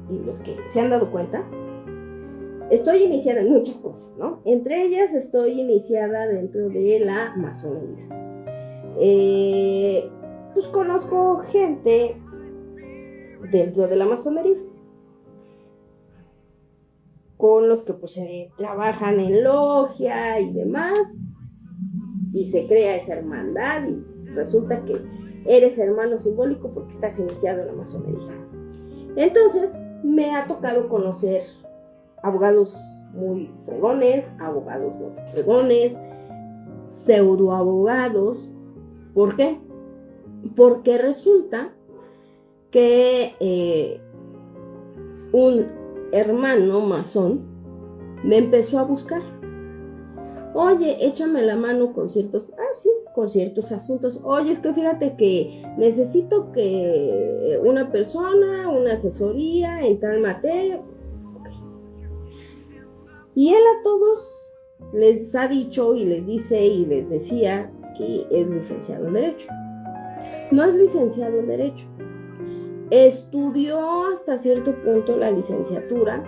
y los que se han dado cuenta, estoy iniciada en muchas cosas, ¿no? Entre ellas estoy iniciada dentro de la masonería. Pues conozco gente dentro de la masonería con los que pues trabajan en logia y demás, y se crea esa hermandad y resulta que eres hermano simbólico porque estás iniciado en la masonería. Entonces me ha tocado conocer abogados muy fregones, abogados no fregones, pseudoabogados. ¿Por qué? Porque resulta que un hermano masón me empezó a buscar. Oye, échame la mano con ciertos asuntos. Oye, es que fíjate que necesito que una persona, una asesoría en tal materia. Okay. Y él a todos les ha dicho y les dice y les decía que es licenciado en Derecho. No es licenciado en Derecho. Estudió hasta cierto punto la licenciatura,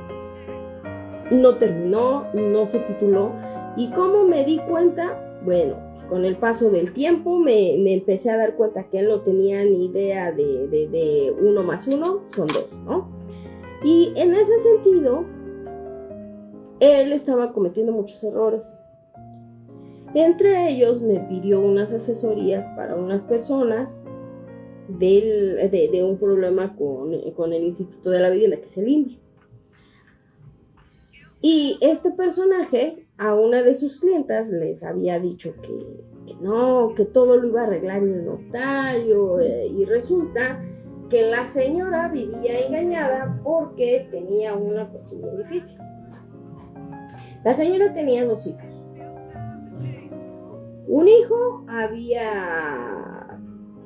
no terminó, no se tituló. ¿Y cómo me di cuenta? Bueno, con el paso del tiempo me empecé a dar cuenta que él no tenía ni idea de 1 más 1 son 2, ¿no? Y en ese sentido, él estaba cometiendo muchos errores. Entre ellos me pidió unas asesorías para unas personas de un problema con el Instituto de la Vivienda, que es el INVI. Y este personaje a una de sus clientas les había dicho que no, que todo lo iba a arreglar en el notario, y resulta que la señora vivía engañada porque tenía una cuestión muy difícil. La señora tenía 2 hijos. Un hijo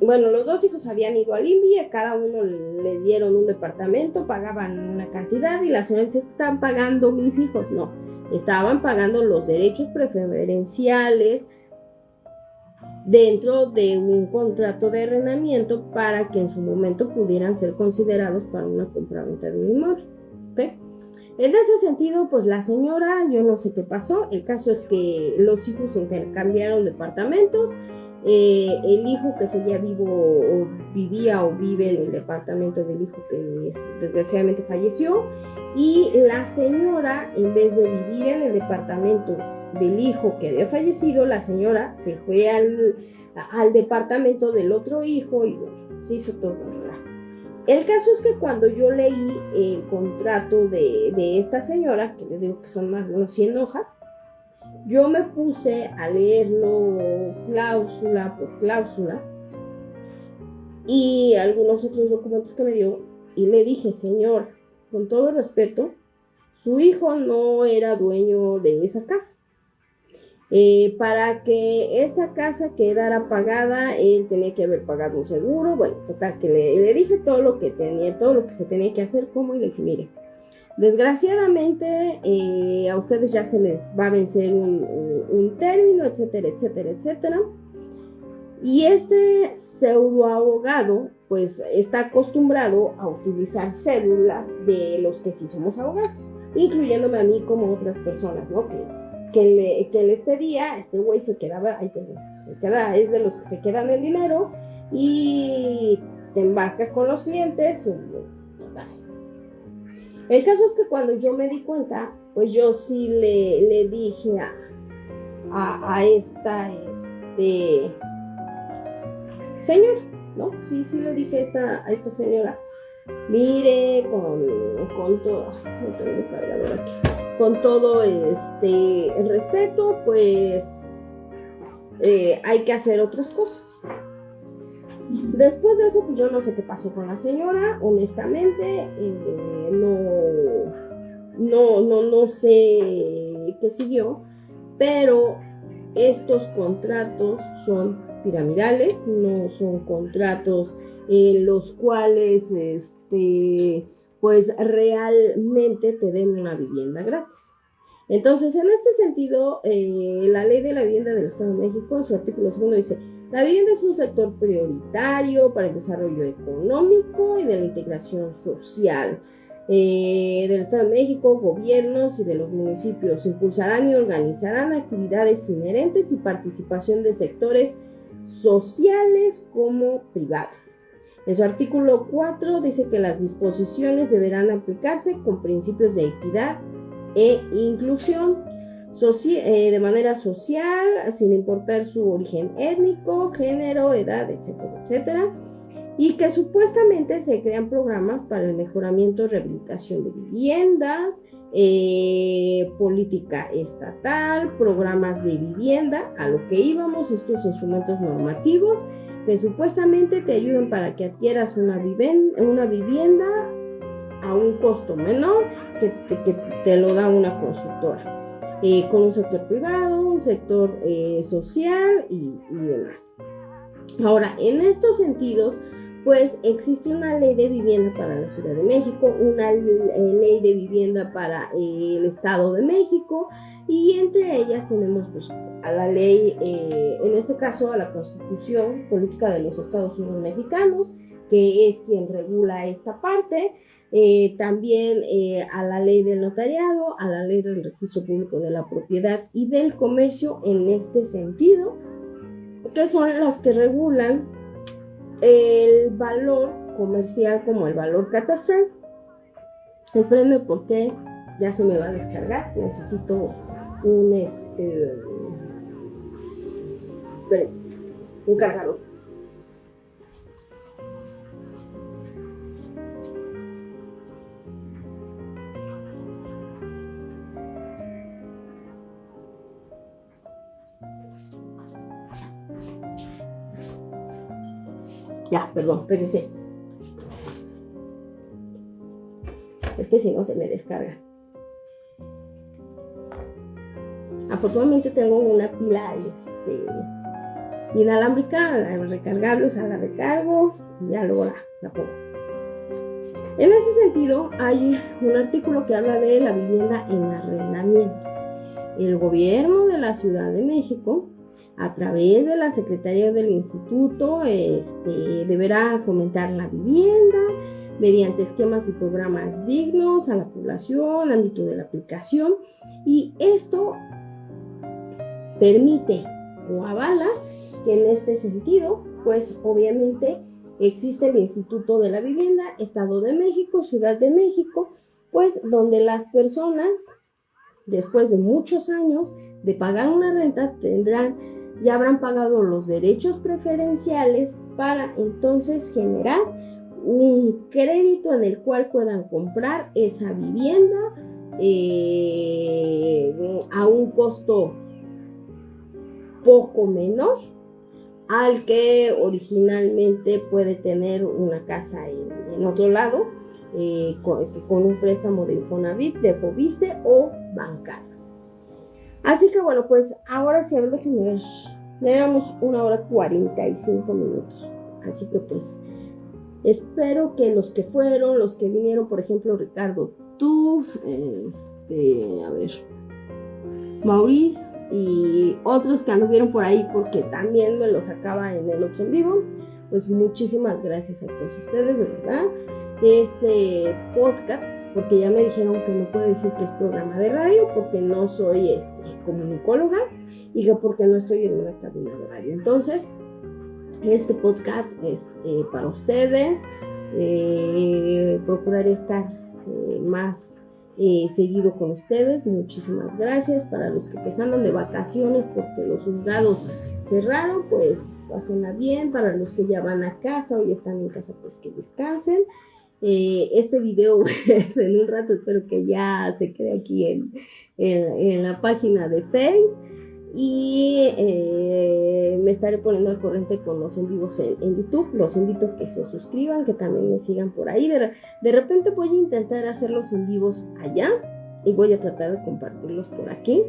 los 2 hijos habían ido al INVI, a cada uno le dieron un departamento, pagaban una cantidad, y la señora dice, ¿están pagando mis hijos? No, estaban pagando los derechos preferenciales dentro de un contrato de arrendamiento para que en su momento pudieran ser considerados para una compraventa de un inmueble. ¿Okay? En ese sentido, pues la señora, yo no sé qué pasó, el caso es que los hijos intercambiaron departamentos. El hijo que seguía vivo o vivía o vive en el departamento del hijo que desgraciadamente falleció, y la señora, en vez de vivir en el departamento del hijo que había fallecido, la señora se fue al departamento del otro hijo y bueno, se hizo todo un relajo. El caso es que cuando yo leí el contrato de esta señora, que les digo que son más de unos 100 hojas, yo me puse a leerlo cláusula por cláusula y algunos otros documentos que me dio, y le dije: señor, con todo respeto, su hijo no era dueño de esa casa. Para que esa casa quedara pagada, él tenía que haber pagado un seguro. Bueno, total, que le dije todo lo que se tenía que hacer, y le dije: mire, desgraciadamente a ustedes ya se les va a vencer un término, etcétera, etcétera, etcétera. Y este pseudo abogado, pues, está acostumbrado a utilizar cédulas de los que sí somos abogados, incluyéndome a mí como otras personas, ¿no? Que este día, este güey es de los que se quedan el dinero y te embarca con los clientes. El caso es que cuando yo me di cuenta, pues yo sí le dije a esta señora, ¿no? Sí le dije a esta señora: mire, con todo, no tengo un cargador aquí, con todo el respeto, pues hay que hacer otras cosas. Después de eso, pues yo no sé qué pasó con la señora, honestamente, no sé qué siguió, pero estos contratos son piramidales, no son contratos en los cuales pues realmente te den una vivienda gratis. Entonces, en este sentido, la Ley de la Vivienda del Estado de México, en su artículo 2 dice: la vivienda es un sector prioritario para el desarrollo económico y de la integración social del Estado de México. Gobiernos y de los municipios impulsarán y organizarán actividades inherentes y participación de sectores sociales como privados. En su artículo 4 dice que las disposiciones deberán aplicarse con principios de equidad e inclusión de manera social, sin importar su origen étnico, género, edad, etcétera, etcétera, y que supuestamente se crean programas para el mejoramiento y rehabilitación de viviendas, política estatal, programas de vivienda, a lo que íbamos, estos instrumentos normativos que supuestamente te ayudan para que adquieras una vivienda a un costo menor que te lo da una constructora, con un sector privado, un sector social y demás. Ahora, en estos sentidos, pues existe una ley de vivienda para la Ciudad de México, una ley de vivienda para el Estado de México, y entre ellas tenemos pues a la ley, en este caso a la Constitución Política de los Estados Unidos Mexicanos, que es quien regula esta parte. También a la ley del notariado, a la ley del registro público de la propiedad y del comercio, en este sentido, que son las que regulan el valor comercial como el valor catastral. Espérenme porque ya se me va a descargar, necesito un cargador. Ya, perdón, espérense. Es que si no se me descarga. Afortunadamente tengo una pila inalámbrica, recargable, o sea, la recargo y ya luego la pongo. En ese sentido, hay un artículo que habla de la vivienda en arrendamiento. El gobierno de la Ciudad de México, a través de la Secretaría del Instituto, deberá fomentar la vivienda mediante esquemas y programas dignos a la población, ámbito de la aplicación, y esto permite o avala que en este sentido, pues obviamente existe el Instituto de la Vivienda, Estado de México, Ciudad de México, pues donde las personas, después de muchos años, de pagar una renta ya habrán pagado los derechos preferenciales para entonces generar un crédito en el cual puedan comprar esa vivienda a un costo poco menor al que originalmente puede tener una casa en otro lado, con un préstamo de Infonavit, de Fobiste o bancario. Así que bueno, pues ahora sí, a ver, déjenme ver, ya llevamos 1 hora 45 minutos, así que pues espero que los que fueron, los que vinieron, por ejemplo, Ricardo, tú, a ver, Maurice y otros que anduvieron por ahí porque también me lo sacaba en el otro en vivo, pues muchísimas gracias a todos ustedes, de verdad. Este podcast, porque ya me dijeron que no puedo decir que es programa de radio porque no soy comunicóloga y que porque no estoy en una cabina de radio. Entonces, este podcast es para ustedes. Procuraré estar más seguido con ustedes. Muchísimas gracias. Para los que pues andan de vacaciones porque los juzgados cerraron, pues pásenla bien. Para los que ya van a casa o ya están en casa, pues que descansen. Este video en un rato espero que ya se quede aquí en la página de Facebook, y me estaré poniendo al corriente con los en vivos en YouTube. Los invito a que se suscriban, que también me sigan por ahí. De repente voy a intentar hacer los en vivos allá y voy a tratar de compartirlos por aquí,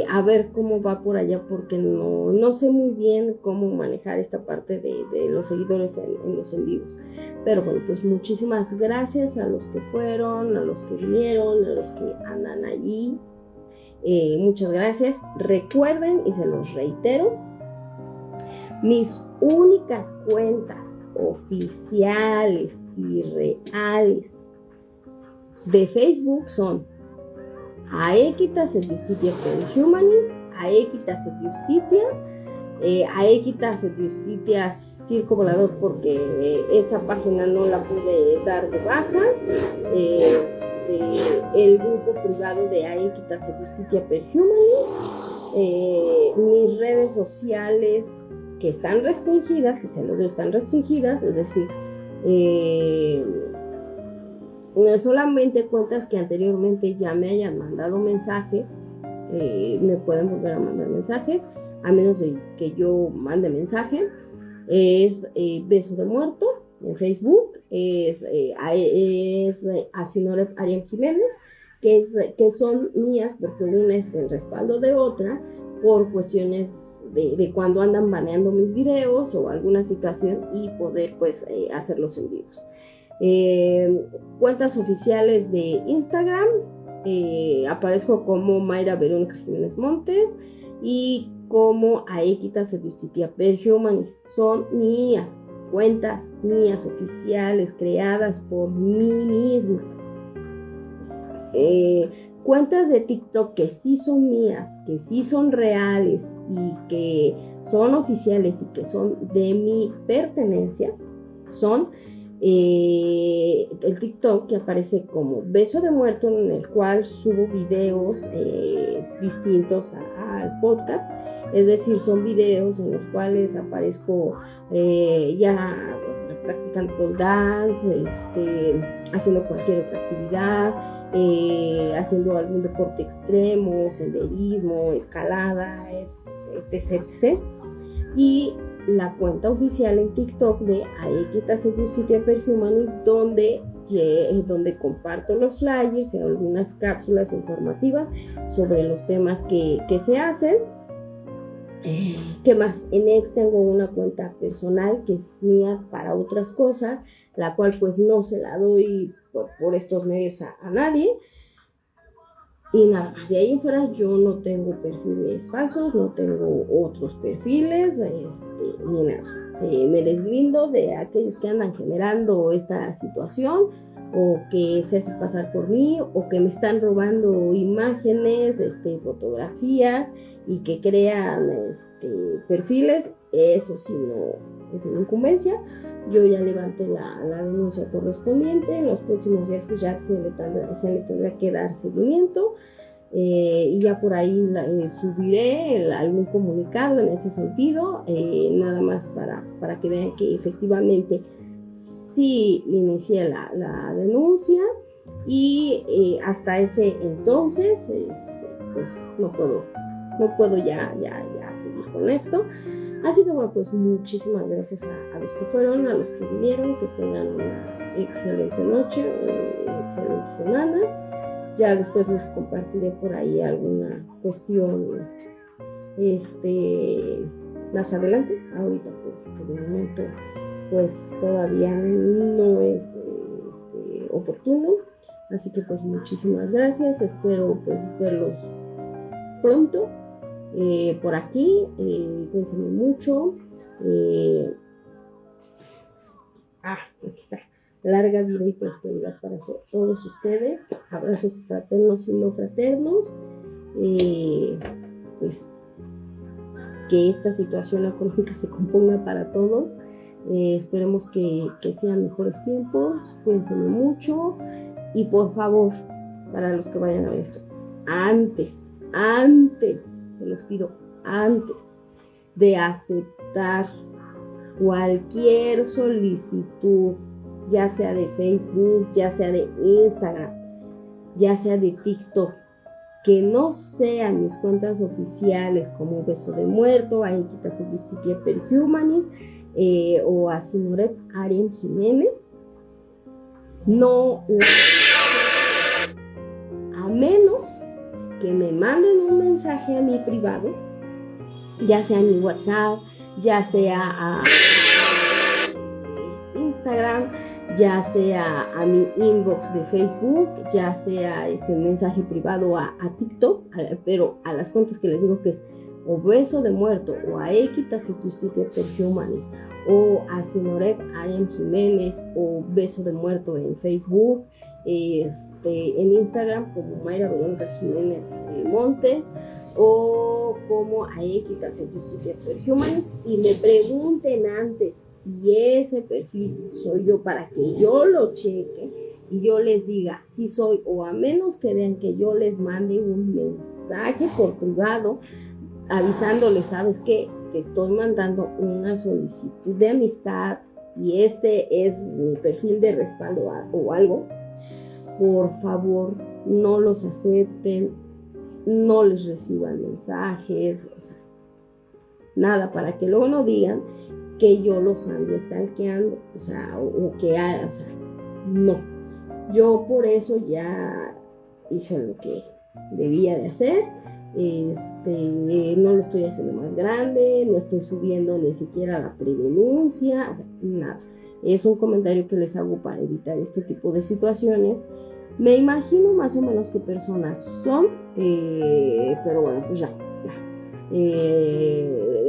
a ver cómo va por allá, porque no sé muy bien cómo manejar esta parte de los seguidores en los en vivos. Pero bueno, pues muchísimas gracias a los que fueron, a los que vinieron, a los que andan allí. Muchas gracias. Recuerden, y se los reitero, mis únicas cuentas oficiales y reales de Facebook son Aequitas et Justitia per Humanis, Aequitas et Justitia, Aequitas et Justitia Circo Volador, porque esa página no la pude dar de baja. El grupo privado de Aequitas et Justitia per Humanis, mis redes sociales que están restringidas, que se los digo, están restringidas, es decir, solamente cuentas que anteriormente ya me hayan mandado mensajes me pueden volver a mandar mensajes, a menos de que yo mande mensaje. Es Beso de Muerto en Facebook, es Asinoret Arián Jiménez, que son mías porque una es el respaldo de otra por cuestiones de cuando andan baneando mis videos o alguna situación y poder pues hacerlos en vivos. Cuentas oficiales de Instagram, aparezco como Mayra Verónica Jiménez Montes y como Aequitas et Justitia per Humanis. Son mías, cuentas mías oficiales creadas por mí misma. Cuentas de TikTok que sí son mías, que sí son reales y que son oficiales y que son de mi pertenencia, son el TikTok que aparece como Beso de Muerto, en el cual subo videos distintos al podcast. Es decir, son videos en los cuales aparezco ya practicando pole dance, haciendo cualquier otra actividad, haciendo algún deporte extremo, senderismo, escalada, etc, etc. Y la cuenta oficial en TikTok de Aequitas et Justitia per Humanis, donde comparto los flyers y algunas cápsulas informativas sobre los temas que se hacen. ¿Qué más? En X tengo una cuenta personal que es mía para otras cosas, la cual pues no se la doy por estos medios a nadie. Y nada más, de ahí en fuera yo no tengo perfiles falsos, no tengo otros perfiles, ni nada. Me deslindo de aquellos que andan generando esta situación, o que se hacen pasar por mí, o que me están robando imágenes, fotografías, y que crean perfiles. Eso sí no es una incumbencia. Yo ya levanté la denuncia correspondiente. En los próximos días pues ya se le tendrá que dar seguimiento. y ya por ahí subiré algún comunicado en ese sentido, nada más para que vean que efectivamente sí inicié la denuncia y hasta ese entonces pues no puedo ya seguir con esto. Así que bueno, pues muchísimas gracias a los que fueron, a los que vinieron, que tengan una excelente noche, una excelente semana. Ya después les compartiré por ahí alguna cuestión más adelante. Ahorita por el momento pues todavía no es oportuno. Así que pues muchísimas gracias. Espero pues verlos pronto por aquí. Cuídense mucho. Aquí está. Larga vida y prosperidad para todos ustedes. Abrazos fraternos y no fraternos. Pues que esta situación económica se componga para todos. Esperemos que sean mejores tiempos. Cuídense mucho. Y por favor, para los que vayan a ver esto, antes, se los pido, antes de aceptar cualquier solicitud, ya sea de Facebook, ya sea de Instagram, ya sea de TikTok, que no sean mis cuentas oficiales como Beso de Muerto, Aequitas Justicia Perhumanis, o a Sinoret Ariam Jiménez, no, a menos que me manden un mensaje a mi privado, ya sea a mi WhatsApp, ya sea a Instagram, ya sea a mi inbox de Facebook, ya sea mensaje privado a TikTok, pero a las cuentas que les digo que es o Beso de Muerto, o a Equitas y Justicia Perhumanis, o a Sinoret Ariam Jiménez, o Beso de Muerto en Facebook, en Instagram como Mayra Verónica Jiménez Montes, o como a Equitas y Justicia Perhumanis, y me pregunten antes si ese perfil soy yo, para que yo lo cheque y yo les diga si soy, o a menos que vean que yo les mande un mensaje por privado avisándoles, ¿sabes qué? Que estoy mandando una solicitud de amistad y este es mi perfil de respaldo o algo. Por favor, no los acepten, no les reciban mensajes, o sea, nada, para que luego no digan que yo los ando stalkeando, o sea, no. Yo por eso ya hice lo que debía de hacer. No lo estoy haciendo más grande, no estoy subiendo ni siquiera la predenuncia, o sea, nada. Es un comentario que les hago para evitar este tipo de situaciones. Me imagino más o menos qué personas son, pero bueno, pues ya.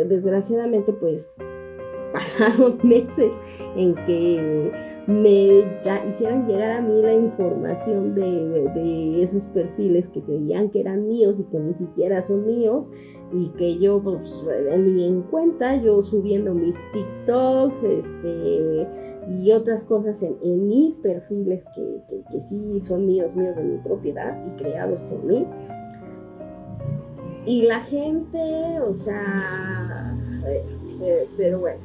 Desgraciadamente, pues pasaron meses en que me hicieran llegar a mí la información de esos perfiles que creían que eran míos y que ni siquiera son míos, y que yo pues ni en cuenta, yo subiendo mis TikToks y otras cosas en mis perfiles que sí son míos de mi propiedad y creados por mí. Y la gente, o sea, pero bueno,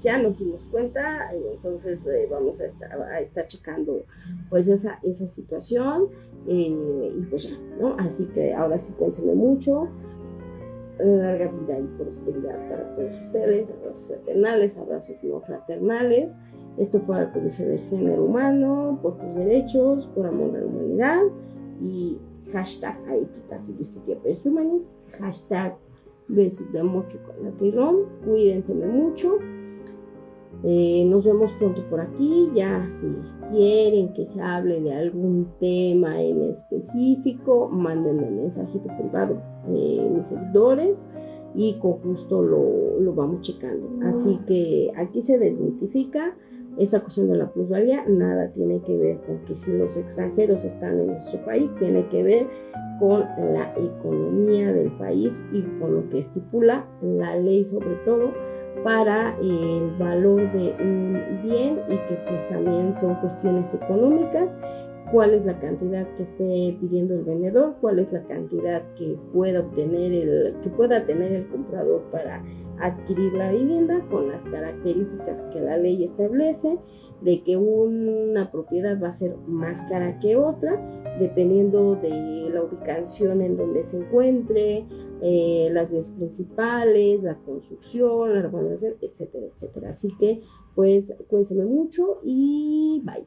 ya nos dimos cuenta, entonces vamos a estar checando pues esa situación, y pues ya, ¿no? Así que ahora sí, cuídense mucho, larga vida y prosperidad para todos ustedes, abrazos fraternales, abrazos no fraternales. Esto fue al Códice del Género Humano, por tus derechos, por amor a la humanidad, y hashtag Aequitas y Justicia Perhumanis, hashtag Besos de Amor Chocolate. Cuídense mucho. Nos vemos pronto por aquí. Ya si quieren que se hable de algún tema en específico, mándenme un mensajito privado mis seguidores y con gusto lo vamos checando. Así que aquí se desmitifica esta cuestión de la plusvalía. Nada tiene que ver con que si los extranjeros están en nuestro país, tiene que ver con la economía del país y con lo que estipula la ley, sobre todo para el valor de un bien, y que pues también son cuestiones económicas cuál es la cantidad que esté pidiendo el vendedor, cuál es la cantidad que pueda tener el comprador para adquirir la vivienda, con las características que la ley establece, de que una propiedad va a ser más cara que otra, dependiendo de la ubicación en donde se encuentre, las vías principales, la construcción, la urbanización, etcétera, etcétera. Así que, pues, cuéntenme mucho y bye.